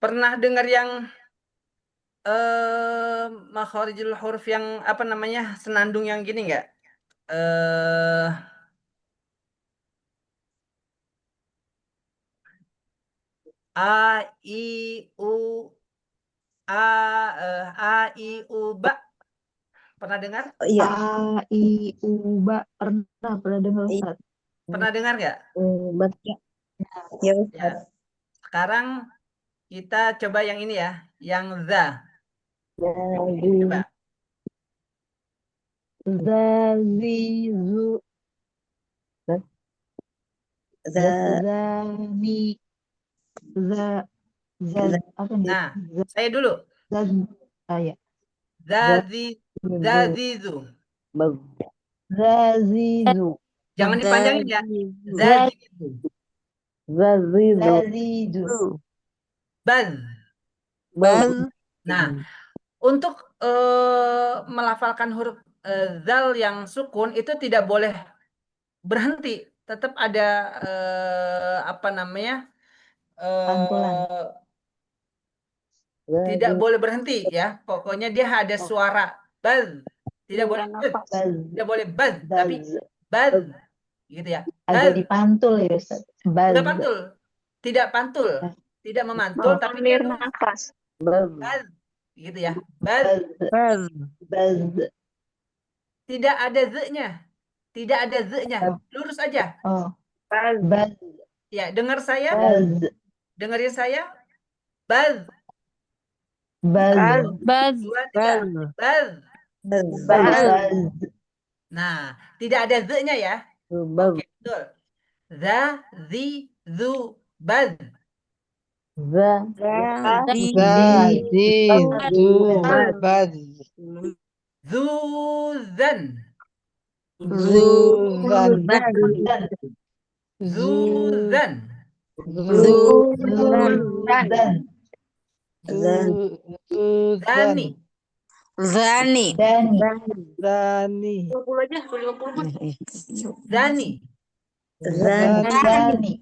Pernah dengar yang makharijul huruf yang apa namanya, senandung yang gini nggak? A I U ba. Pernah dengar? Iya. A I U ba. Pernah dengar Ustaz. Pernah dengar nggak? Ya, ya Ya. Ustaz. Sekarang kita coba yang ini ya, yang za. Coba. Zazizu. Za- Zani. Apa nih? Nah, saya dulu. Ya. Zazizu. Zazizu. Jangan dipanjangin ya. Zazizu. Zazizu. Zazizu. Baz. Nah, untuk melafalkan huruf zal yang sukun itu tidak boleh berhenti, tetap ada apa namanya, Pantulan. tidak boleh berhenti ya. Pokoknya dia ada suara baz, tidak boleh baz, Baz. tidak boleh baz, tapi baz, gitu ya. Agak Baz, dipantul ya Ustaz. Baz. tidak pantul, tidak pantul, tidak memantul, tapi dia Mengalir nafas. baz, gitu ya. Baz, Baz. tidak ada z-nya, tidak ada z-nya, lurus aja. Oh. Baz. Baz. Ya, dengar saya, Baz. dengerin saya, baz. Baz. Baz. 2, 3, baz. Baz. Nah, tidak ada z-nya ya. Oke, betul. Za, zi, zu, baz. Zuzan. Zuzan. Zani. Zani. Dani. 20 aja, 50 mah. Zani. Zani.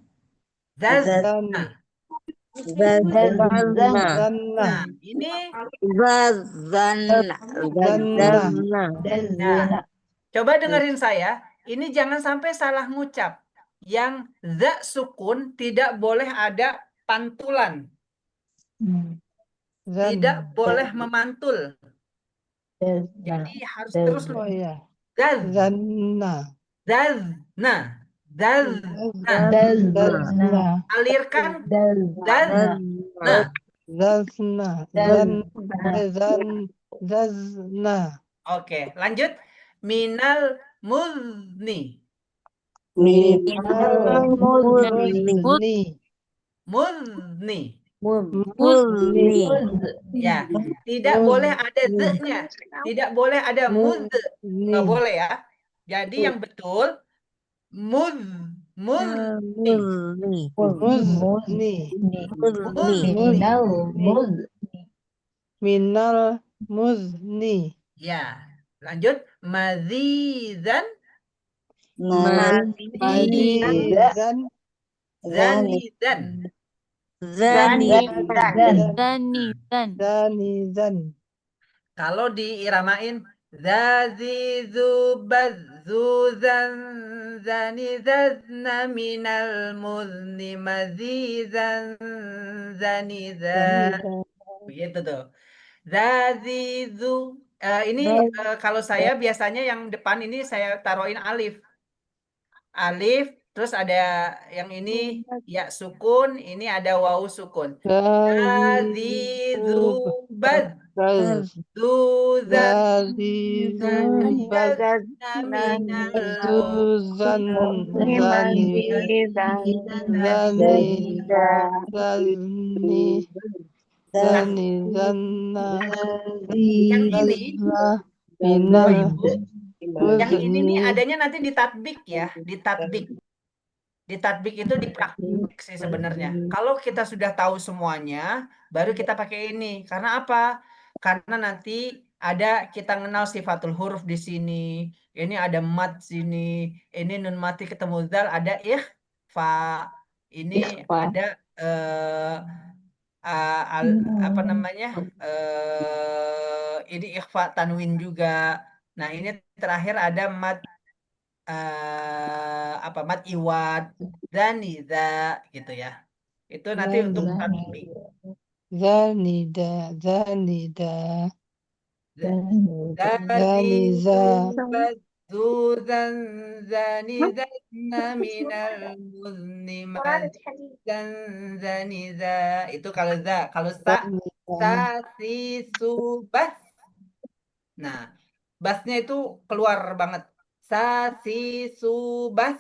Zazna. Zazna. Nah, ini Zazana. Zazna. coba dengerin saya. Ini jangan sampai salah ngucap. Yang za sukun tidak boleh ada pantulan. Tidak boleh memantul. Jadi harus terus zaz. Zazna. Alirkan zazna. Oke, lanjut. Minal muzni. Muzni. Ya, tidak boleh ada z-nya. Tidak boleh ada muz. Nggak boleh ya. Jadi yang betul muzni. Minal muzni. Ya, lanjut. Mazizan. Zanizan. Zani. Zan. Kalau diiramain zazizubaz zuzan zani zazna minal muzni mazizan zani begitu tuh. Zazizu. Ini kalau saya biasanya yang depan ini saya taruhin alif. Alif, terus ada yang ini ya sukun, ini ada wawu sukun. Zazizubaz zuzan yang ini nih adanya nanti di tatbik ya, di tatbik. Di tatbik itu di praktik sih sebenarnya. Kalau kita sudah tahu semuanya, baru kita pakai ini. Karena apa? Karena nanti ada kita kenal sifatul huruf di sini. Ini ada mat sini. Ini nun mati ketemu zal, ada fa. Ini ada apa namanya? Ini ikhfa tanwin juga. Nah, ini terakhir ada mat apa mat iwad dan iza gitu ya. Itu nanti untuk tatbik. Zuzan zanizatna minal muzni mazizan zaniza. Itu kalau za. Kalau sa si subas. Nah, basnya itu keluar banget. Sa si subas.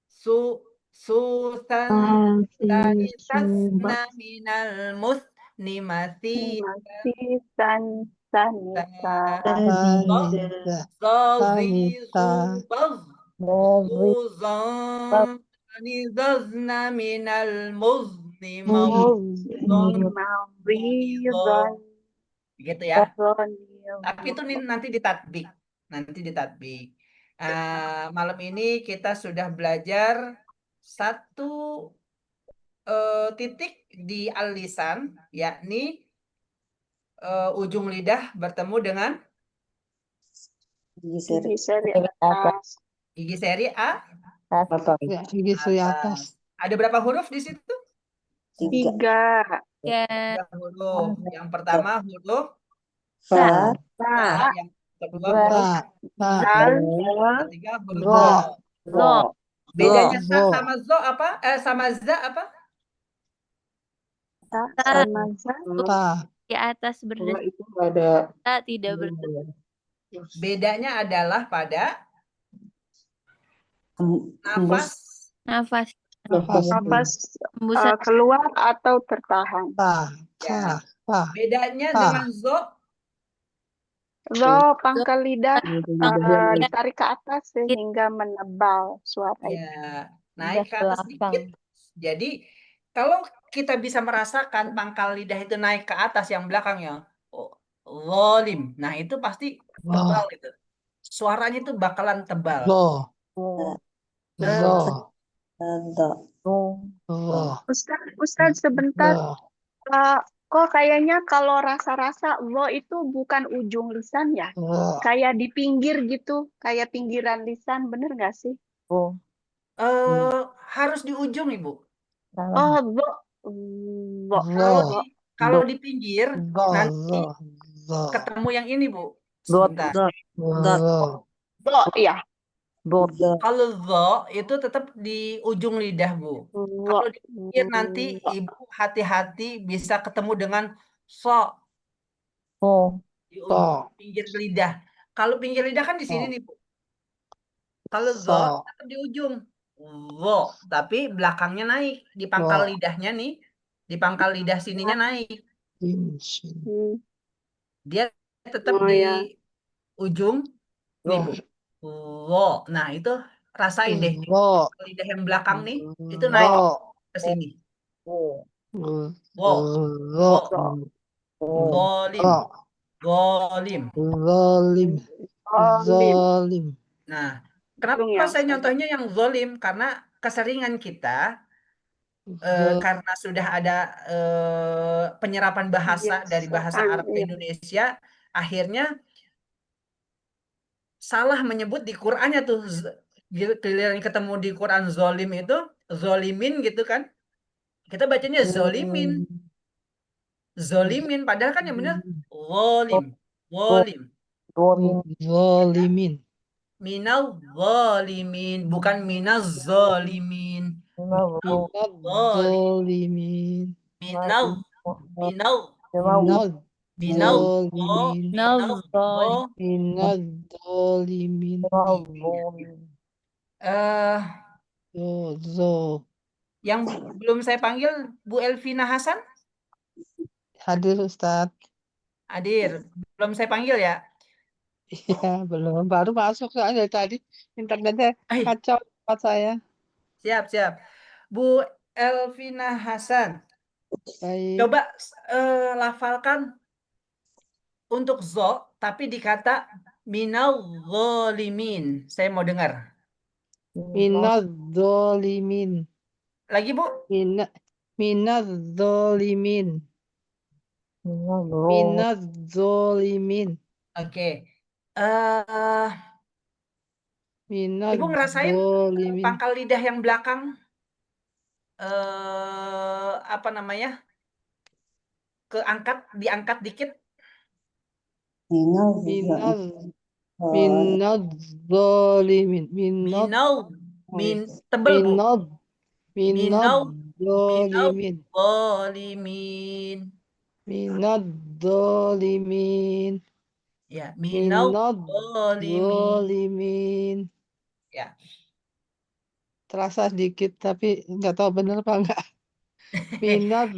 Su susan tanisasna minal musnimati tanisasna minal gitu ya. Tapi itu nanti ditatbik. Malam ini kita sudah belajar satu titik di al-lisan, yakni ujung lidah bertemu dengan gigi seri atas. Ada berapa huruf di situ? 3. 3 huruf. Yang pertama huruf Fa. yang kedua huruf Dal. ketiga huruf Zo. Bedanya sa sama zo apa? Sama za apa? Sama za. Di atas berdasar tidak berdasar. Bedanya adalah pada nafas. Hembusan. Keluar atau tertahan. Ya. Bedanya dengan zo. Zo pangkal lidah ditarik ke atas sehingga menebal suara itu. Ya, naik ke atas sedikit. Jadi kalau kita bisa merasakan pangkal lidah itu naik ke atas yang belakangnya, zolim. Nah, itu pasti tebal itu. Suaranya itu bakalan tebal. Ustaz sebentar. Kok kayaknya kalau rasa-rasa lo itu bukan ujung lisan ya? Kayak di pinggir gitu, kayak pinggiran lisan, bener nggak sih? Harus di ujung, Ibu. Oh, lo. Kalau di pinggir nanti ketemu yang ini, Bu. Sebentar. Lo, ya. Kalau zo itu tetap di ujung lidah, Bu. Kalau di pinggir nanti Ibu hati-hati bisa ketemu dengan so. Di pinggir lidah. Kalau pinggir lidah kan di sini nih, Bu. Kalau zo tetap di ujung. Zo, tapi belakangnya naik. Di pangkal lidahnya nih. Di pangkal lidah sininya naik. Dia tetap di ujung nih, Bu. Wo. Nah, itu rasain deh. Lidah yang belakang nih, itu naik ke sini. Wo. Zolim. Nah, kenapa saya contohnya yang zolim? Karena keseringan kita karena sudah ada penyerapan bahasa dari bahasa Arab ke Indonesia, akhirnya salah menyebut di Qur'annya tuh. Giliran ketemu di Quran zolim itu, zolimin gitu kan. Kita bacanya zolimin. Zolimin. Padahal kan yang benar zolim. Zolim. Zolimin. Minal zolimin. Bukan minaz zolimin. Minal zolimin. Zolimin. Minal. Minal. Minal Minal. zolimin. Minal. Minal zolimin. Eh, Zo. yang belum saya panggil Bu Elvina Hasan Hadir Ustadz. hadir. Belum saya panggil ya. Iya, belum. Baru masuk soalnya dari tadi. Internetnya Eh, kacau tempat saya. siap, siap. Bu Elvina Hasan, Baik. coba lafalkan untuk zo, tapi dikata minal zolimin. Saya mau dengar. Minal zolimin. Lagi, Bu. Minal zolimin. Minal zolimin. Oke. Eh, Minal Ibu ngerasain zolimin. pangkal lidah yang belakang apa namanya? Diangkat dikit. Minal zolimin. Tebel, Bu. Minal zolimin. Zolimin. Minal zolimin. Ya, minal Minal zolimin. zolimin. Ya. Terasa sedikit tapi nggak tahu benar apa enggak. Minal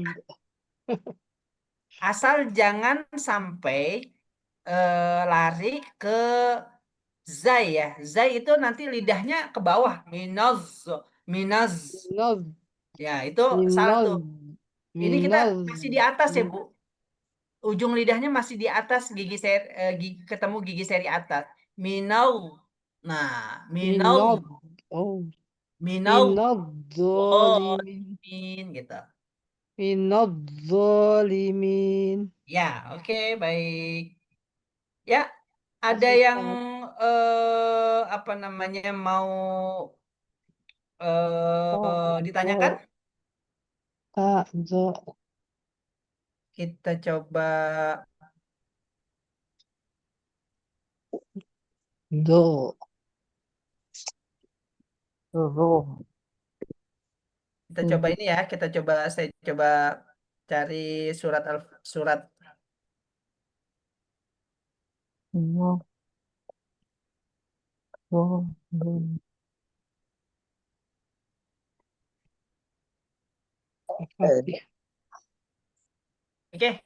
Asal jangan sampai lari ke zai ya. Zai itu nanti lidahnya ke bawah. Minaz. minal Ya, itu salah tuh. Ini kita minal masih di atas ya, Bu. Ujung lidahnya masih di atas ketemu gigi seri atas. Minau. Nah, minal minau zolimin. gitu. Minal zolimin. Ya, oke, baik. Ya, ada Masih yang Ustaz. apa namanya mau ditanyakan? Tak zo Kita coba do kita coba ini ya. Saya coba cari surat Oke.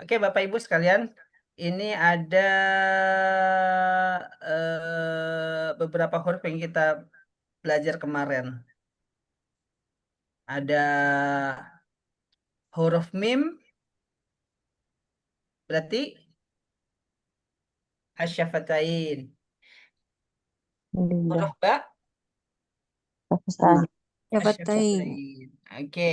Oke, Bapak Ibu sekalian, ini ada beberapa huruf yang kita belajar kemarin. Ada huruf mim, berarti asyafatain. Huruf ba, asyafatain. Oke.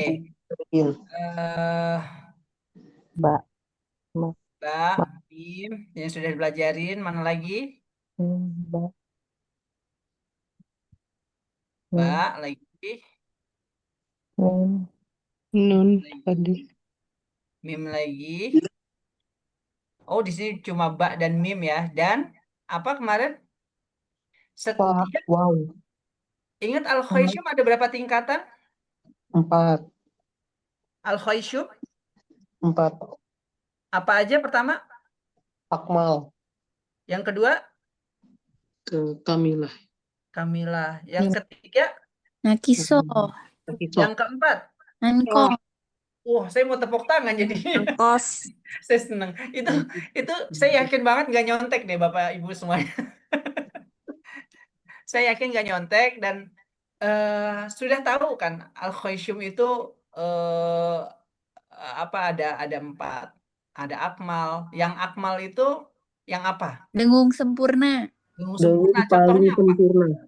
Ba, mim, yang sudah dipelajarin, mana lagi? Ba, lagi. nun tadi. Mim lagi. Oh, di sini cuma ba dan mim ya. Dan apa kemarin? Setiap Wow. Ingat al-khaisyum ada berapa tingkatan? 4. Al-khaisyum 4. apa aja pertama? Akmal. Yang kedua? Kamilah. Kamilah. Yang ketiga? Nakiso. Yang keempat? Angkong. Wah, saya mau tepuk tangan jadi. Angkos. Saya senang. Itu saya yakin banget nggak nyontek deh Bapak Ibu semuanya. Saya yakin nggak nyontek dan sudah tahu kan al-khaisyum itu apa ada 4. Ada akmal. Yang akmal itu yang apa? Dengung sempurna. Dengung Dengung sempurna. paling Contohnya apa? sempurna.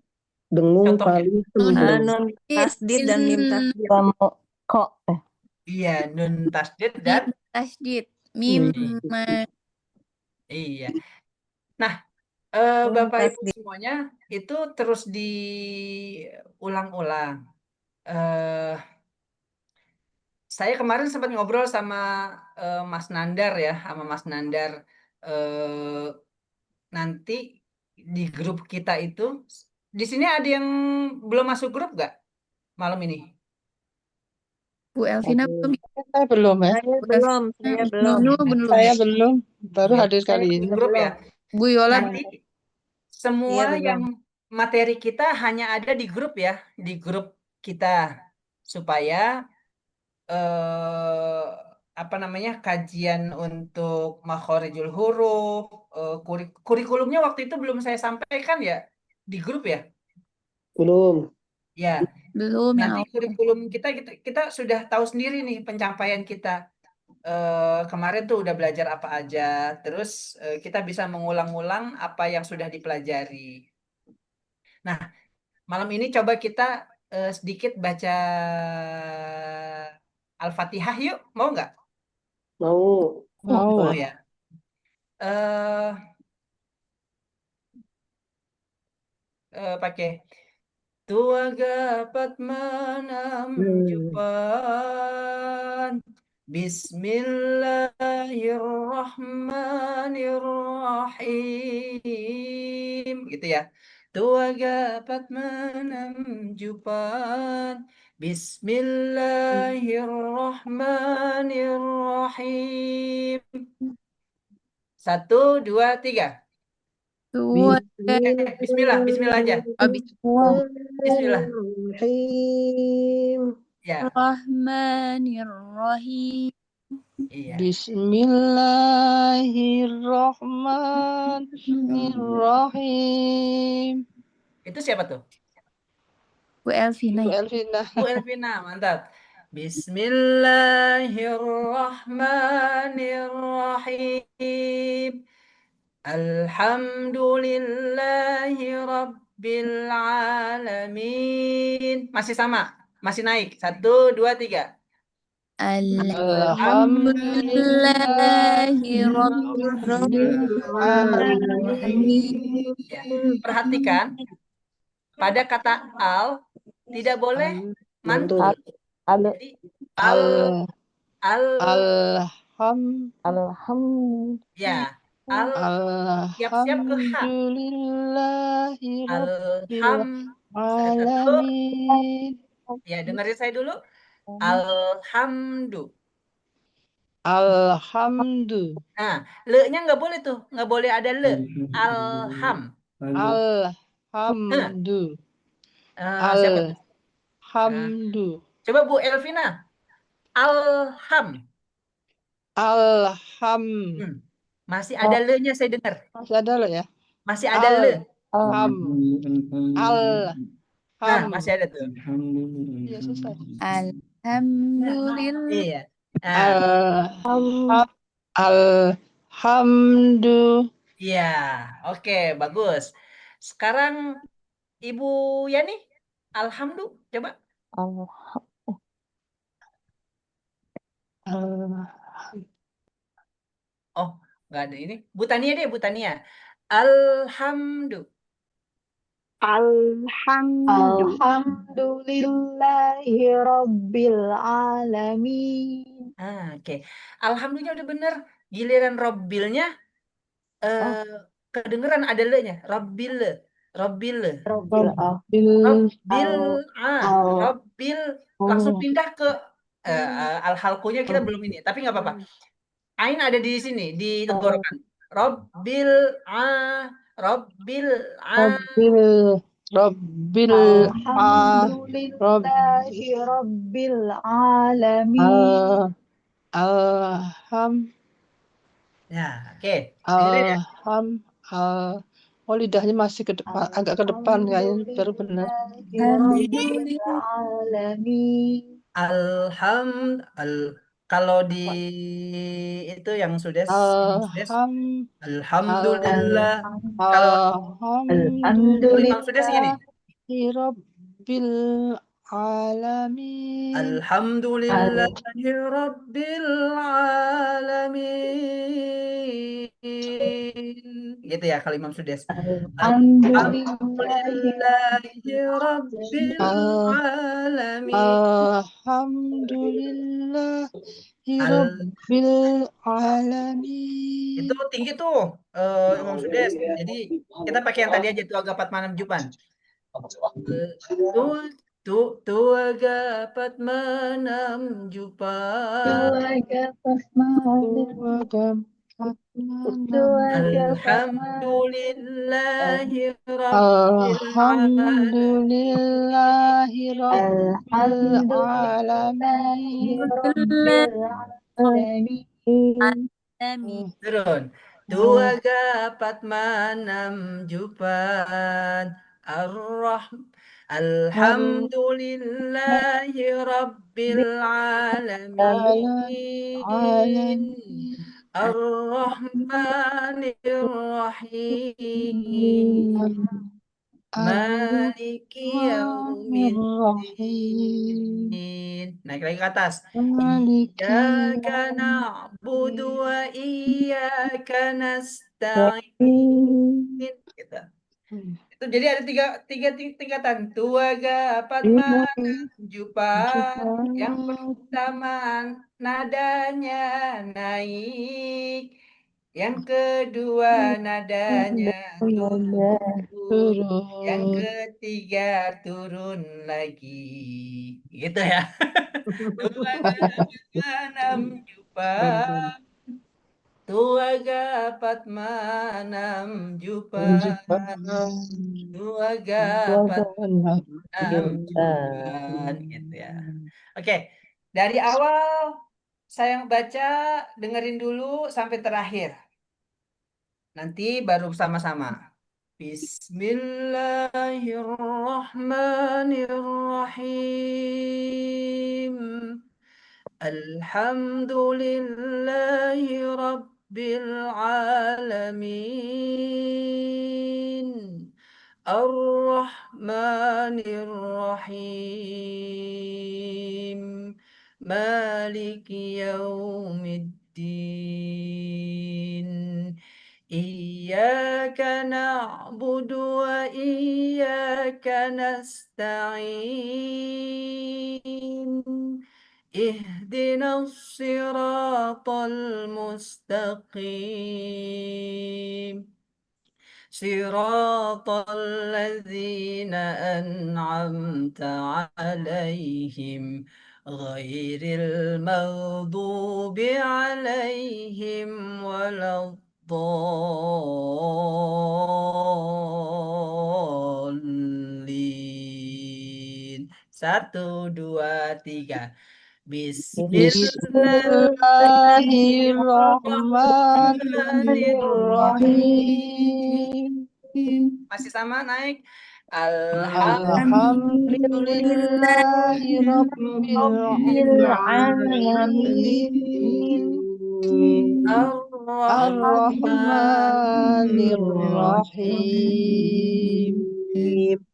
Dengung Contohnya? paling Nun sempurna. Nun tasdid dan mim tasdid. Kok Iya, nun tasdid mim dan tasdid. Mim Mim. iya. Nah, Nun Bapak Ibu tasdid. semuanya itu terus diulang-ulang. Saya kemarin sempat ngobrol sama Mas Nandar ya, sama Mas Nandar. Nanti di grup kita itu, di sini ada yang belum masuk grup nggak malam ini? Bu Elvina belum. saya belum ya. Saya Bu belum, Elvina, saya belum. Nunu belum. Saya belum, baru Iya, hadir Saya kali ini. juga grup belum. ya. Bu Yola Nanti Iya, semua belum. yang materi kita hanya ada di grup ya, di grup kita supaya apa namanya kajian untuk makhorijul huruf, kurikulumnya waktu itu belum saya sampaikan ya di grup ya. Belum. Ya, belum yang nanti awal. kurikulum kita sudah tahu sendiri nih pencapaian kita. Kemarin tuh udah belajar apa aja, terus kita bisa mengulang-ulang apa yang sudah dipelajari. Nah, malam ini coba kita sedikit baca Al-Fatihah yuk, mau nggak? Mau. Mau. Oh ya. Pakai tua gapat menam jupan. Bismillahirrahmanirrahim gitu ya. Tua gapat menam jupan. Bismillahirrahmanirrahim. 1, 2, 3. Tua Bismillah, Bismillah aja. abis Bismillah. Bismillahirrahmanirrahim. Ya, Rahmanirrahim. iya. Bismillahirrahmanirrahim. Itu siapa tuh? Bu Elvina Ibu ya. Elvina. Bu Elvina, mantap. Bismillahirrahmanirrahim. Alhamdulillahi Rabbil Alamin. Masih sama, masih naik. 1, 2, 3. Alhamdulillahi Rabbil Alamin. Ya. Perhatikan, pada kata al tidak boleh mantul. Jadi al ya al siap-siap ke ha. Alamin. Ya, dengerin saya dulu. Alhamdu. Alhamdu. Nah, le-nya nggak boleh tuh, nggak boleh ada le. Alham. Alhamdu. Siapa tuh? Alhamdu. Coba Bu Elvina. Alham. Alham. Masih ada le-nya saya dengar. Masih ada lo ya? Masih ada le. Alham. Nah, masih ada tuh. Iya, susah. Alhamdulillah. Iya. Alhamdu. Iya, oke, bagus. Sekarang Ibu Yani, alhamdu, coba. Oh, nggak ada ini. Bu Tania deh, Bu Tania. Alhamdu. Alhamdulillahi Rabbil Alamin. Oke. Alhamdulillah udah bener. Giliran Robbilnya kedengeran ada le-nya. Robbil. Robbil. Langsung pindah ke al-halqunya kita belum ini, tapi nggak apa-apa. Ain ada di sini di tenggorokan. Robbil Alhamdulillahi Rabbil Alamin. Ya, oke. Dengerin ya. Oh, lidahnya masih ke depan, agak ke depan kayaknya baru benar. Alamin. Alhamdulillah. Kalau di itu yang sudah Alham, Alhamdulillah. Kalau Imam Sudes gini. Alhamdulillahirabbil alamin. Alhamdulillahi Rabbil Alamin. Gitu ya kalau Imam Sudes. Alhamdulillahi Rabbil Alamin. Alhamdulillahirabbil alamin. Itu tinggi tuh Imam Sudes. Jadi kita pakai yang tadi aja tuh agak 46 jupan. Tua gapat menam jupan. Alhamdulillahi Rabbil Alamin. Turun. Tua gapat menam jupan. Alhamdulillahi Rabbil Alamin. Ar-Rahmanir Rahim. Maliki Yaumiddin. Naik lagi ke atas. Iyyaka na'budu wa iyyaka nasta'in. Gitu. Itu jadi ada tiga tingkatan. Tua gapat jupan. Yang pertama nadanya naik. Yang kedua nadanya turun. Yang ketiga turun lagi. Gitu ya. Tua gapat jupan. Tua gapat menam jupan. Tua gapat menam jupan. Gitu ya. Oke. Dari awal saya baca, dengerin dulu sampai terakhir. Nanti baru sama-sama. Bismillahirrahmanirrahim. Alhamdulillahi Rabbil Alamin. Ar-Rahmanir-Rahim. Maliki Yaumiddin. Iyyaka na'budu wa iyyaka nasta'in. Ihdinas siratal mustaqim. Siratal ladzina an'amta 'alaihim ghairil maghdubi 'alaihim waladdallin. 1, 2, 3. Bismillahirrahmanirrahim. Masih sama naik. Alhamdulillahirabbil alamin. Ar-Rahmanir-Rahim.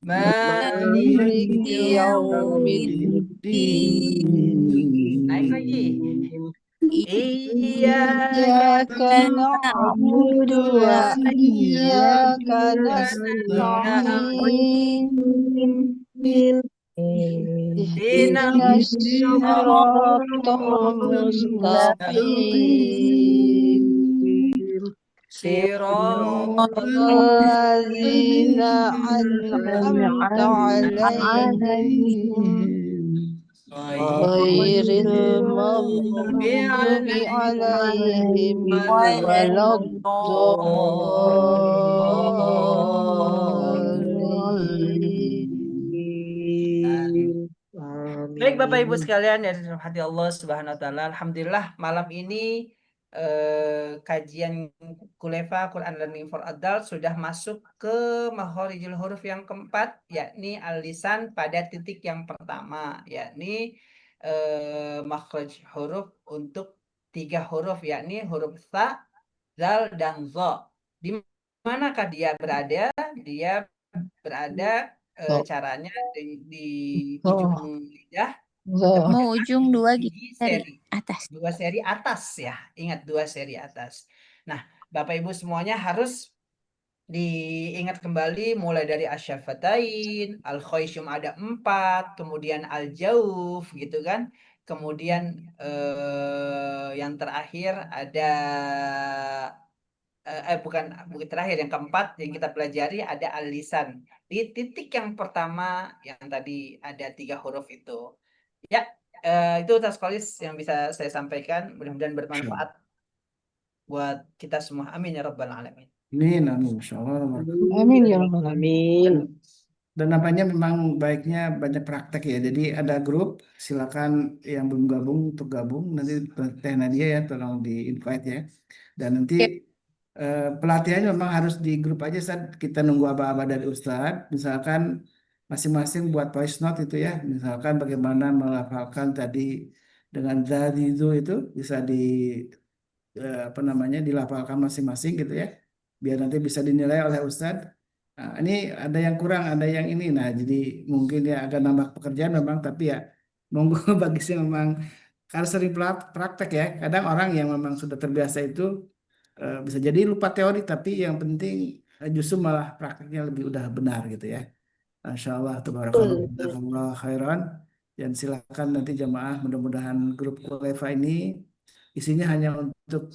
Maliki Yaumiddin. Naik lagi. Iyyaka na'budu wa iyyaka nasta'in. Ihdinas siratal mustaqim. Siratal ladzina an'amta 'alaihim ghairil maghdubi 'alaihim waladdallin. Baik Bapak Ibu sekalian yang dirahmati Allah Subhanahu wa taala, alhamdulillah malam ini kajian Kulefa Quran Learning for Adults sudah masuk ke makhorijul huruf yang keempat, yakni al-lisan pada titik yang pertama, yakni makhraj huruf untuk 3 huruf, yakni huruf tha, zal, dan zo. Di manakah dia berada? Dia berada caranya di ujung lidah, Mau ujung 2 gigi dari seri. atas. 2 seri atas ya. Ingat 2 seri atas. Nah, Bapak Ibu semuanya harus diingat kembali mulai dari asyafatain, al-khayshum ada 4, kemudian al-jauf gitu kan. Kemudian yang terakhir ada bukan terakhir, yang keempat yang kita pelajari ada al-lisan. Di titik yang pertama yang tadi ada 3 huruf itu. Ya, itu Taskolis yang bisa saya sampaikan. Mudah-mudahan bermanfaat buat kita semua. Amin ya rabbal alamin. Amin, amin, Masya Allah. Amin ya rabbal alamin. Dan nampaknya memang baiknya banyak praktek ya. Jadi ada grup, silakan yang belum gabung untuk gabung. Nanti Teh Nadia ya, tolong di invite ya. Dan nanti pelatihannya memang harus di grup aja saat kita nunggu aba-aba dari Ustadz. Misalkan masing-masing buat voice note itu ya. Misalkan bagaimana melafalkan tadi dengan dari itu bisa di apa namanya dilafalkan masing-masing gitu ya. Biar nanti bisa dinilai oleh Ustadz. Nah, ini ada yang kurang, ada yang ini. Nah, jadi mungkin ya agak nambah pekerjaan memang, tapi ya monggo bagi saya memang karena sering praktek ya. Kadang orang yang memang sudah terbiasa itu bisa jadi lupa teori, tapi yang penting justru malah prakteknya lebih udah benar gitu ya. Masya Allah, tabarakallah, jazakallah khairan. Dan silakan nanti jamaah, mudah-mudahan grup Kuleva ini isinya hanya untuk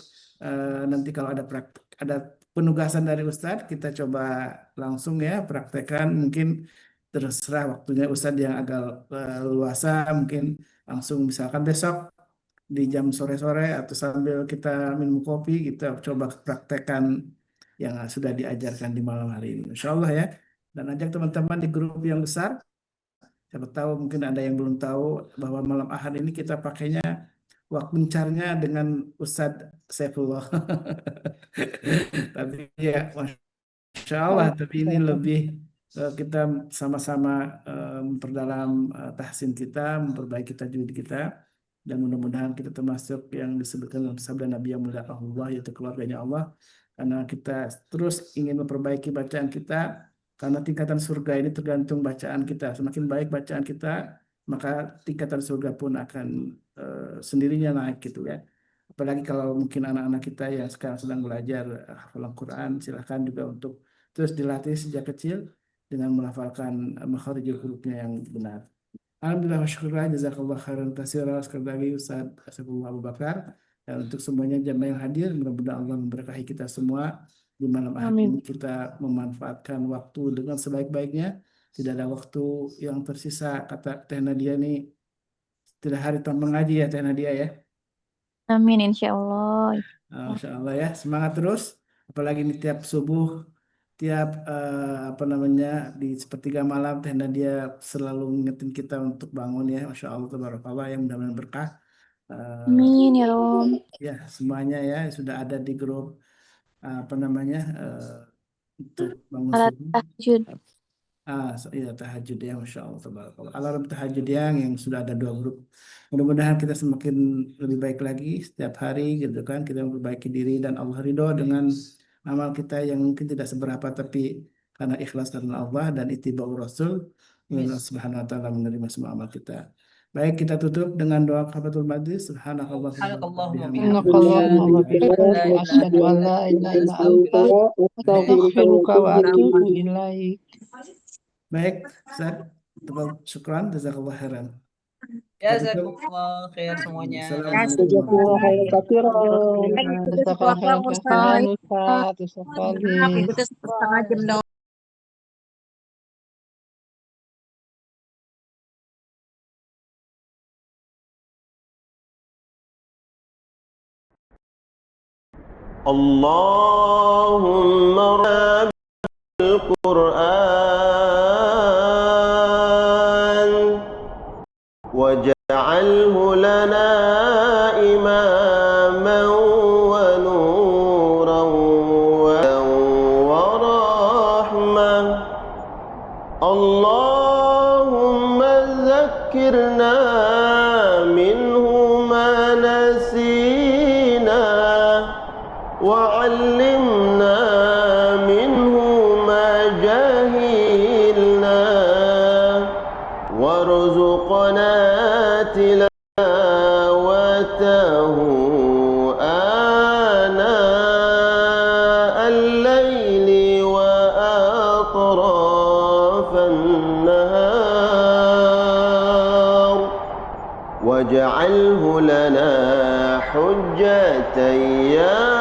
nanti kalau ada praktek, ada penugasan dari Ustadz, kita coba langsung ya praktekkan. Mungkin terserah waktunya Ustadz yang agak luasa, mungkin langsung misalkan besok di jam sore-sore atau sambil kita minum kopi, kita coba praktekkan yang sudah diajarkan di malam hari ini. Insya Allah ya. Dan ajak teman-teman di grup yang besar. Siapa tahu mungkin ada yang belum tahu bahwa malam Ahad ini kita pakainya waktu mencarnya dengan Ustadz Saifullah. Tapi ya, Masya Allah, tapi ini lebih kita sama-sama memperdalam tahsin kita, memperbaiki tajwid kita, dan mudah-mudahan kita termasuk yang disebutkan dalam sabda Nabi yang mulia Allah, yaitu keluarganya Allah, karena kita terus ingin memperbaiki bacaan kita, karena tingkatan surga ini tergantung bacaan kita. Semakin baik bacaan kita, maka tingkatan surga pun akan sendirinya naik gitu ya. Apalagi kalau mungkin anak-anak kita yang sekarang sedang belajar hafalan Quran, silahkan juga untuk terus dilatih sejak kecil dengan melafalkan makharijul hurufnya yang benar. Alhamdulillah wa syukurlah, jazakallah khairan katsira. Sekali lagi Ustaz Saifullah Abu Bakar, dan untuk semuanya jamaah yang hadir, mudah-mudahan Allah memberkahi kita semua di malam hari Amin. ini. Kita memanfaatkan waktu dengan sebaik-baiknya. Tidak ada waktu yang tersisa, kata Teh Nadia nih, tidak hari tanpa mengaji ya Teh Nadia ya. Amin insya Allah. Masya Allah ya, semangat terus. Apalagi ini tiap subuh, tiap apa namanya di sepertiga malam Teh Nadia selalu ngingetin kita untuk bangun ya. Masya Allah, tabarakallah, yang mudah-mudahan berkah. Amin ya Rom. Ya semuanya ya sudah ada di grup apa namanya untuk bangun Alat subuh. tahajud. Iya tahajud ya, Masya Allah, tabarakallah. Alarm tahajud yang sudah ada 2 grup. Mudah-mudahan kita semakin lebih baik lagi setiap hari gitu kan. Kita memperbaiki diri dan Allah ridho dengan amal kita yang mungkin tidak seberapa, tapi karena ikhlas karena Allah dan ittiba'ur Rasul, Allah Subhanahu wa taala menerima semua amal kita. Baik, kita tutup dengan doa kafaratul majlis. Subhanallah Subhanakallahumma wa bihamdika asyhadu an la ilaha illa anta astaghfiruka wa atubu ilaik. Baik, Ustaz. Syukran, jazakallah khairan. Ya, jazakumullah khair semuanya. Jazakallah khairan katsiran. Jazakallah khairan katsiran Ustaz, Ustaz Khalid. Setengah jam dong. اللهم رب القرآن واجعله لنا إماما ونورا ورحمة اللهم ذكرنا وارزقنا تلاوته آناء الليل وأطراف النهار واجعله لنا حجة يا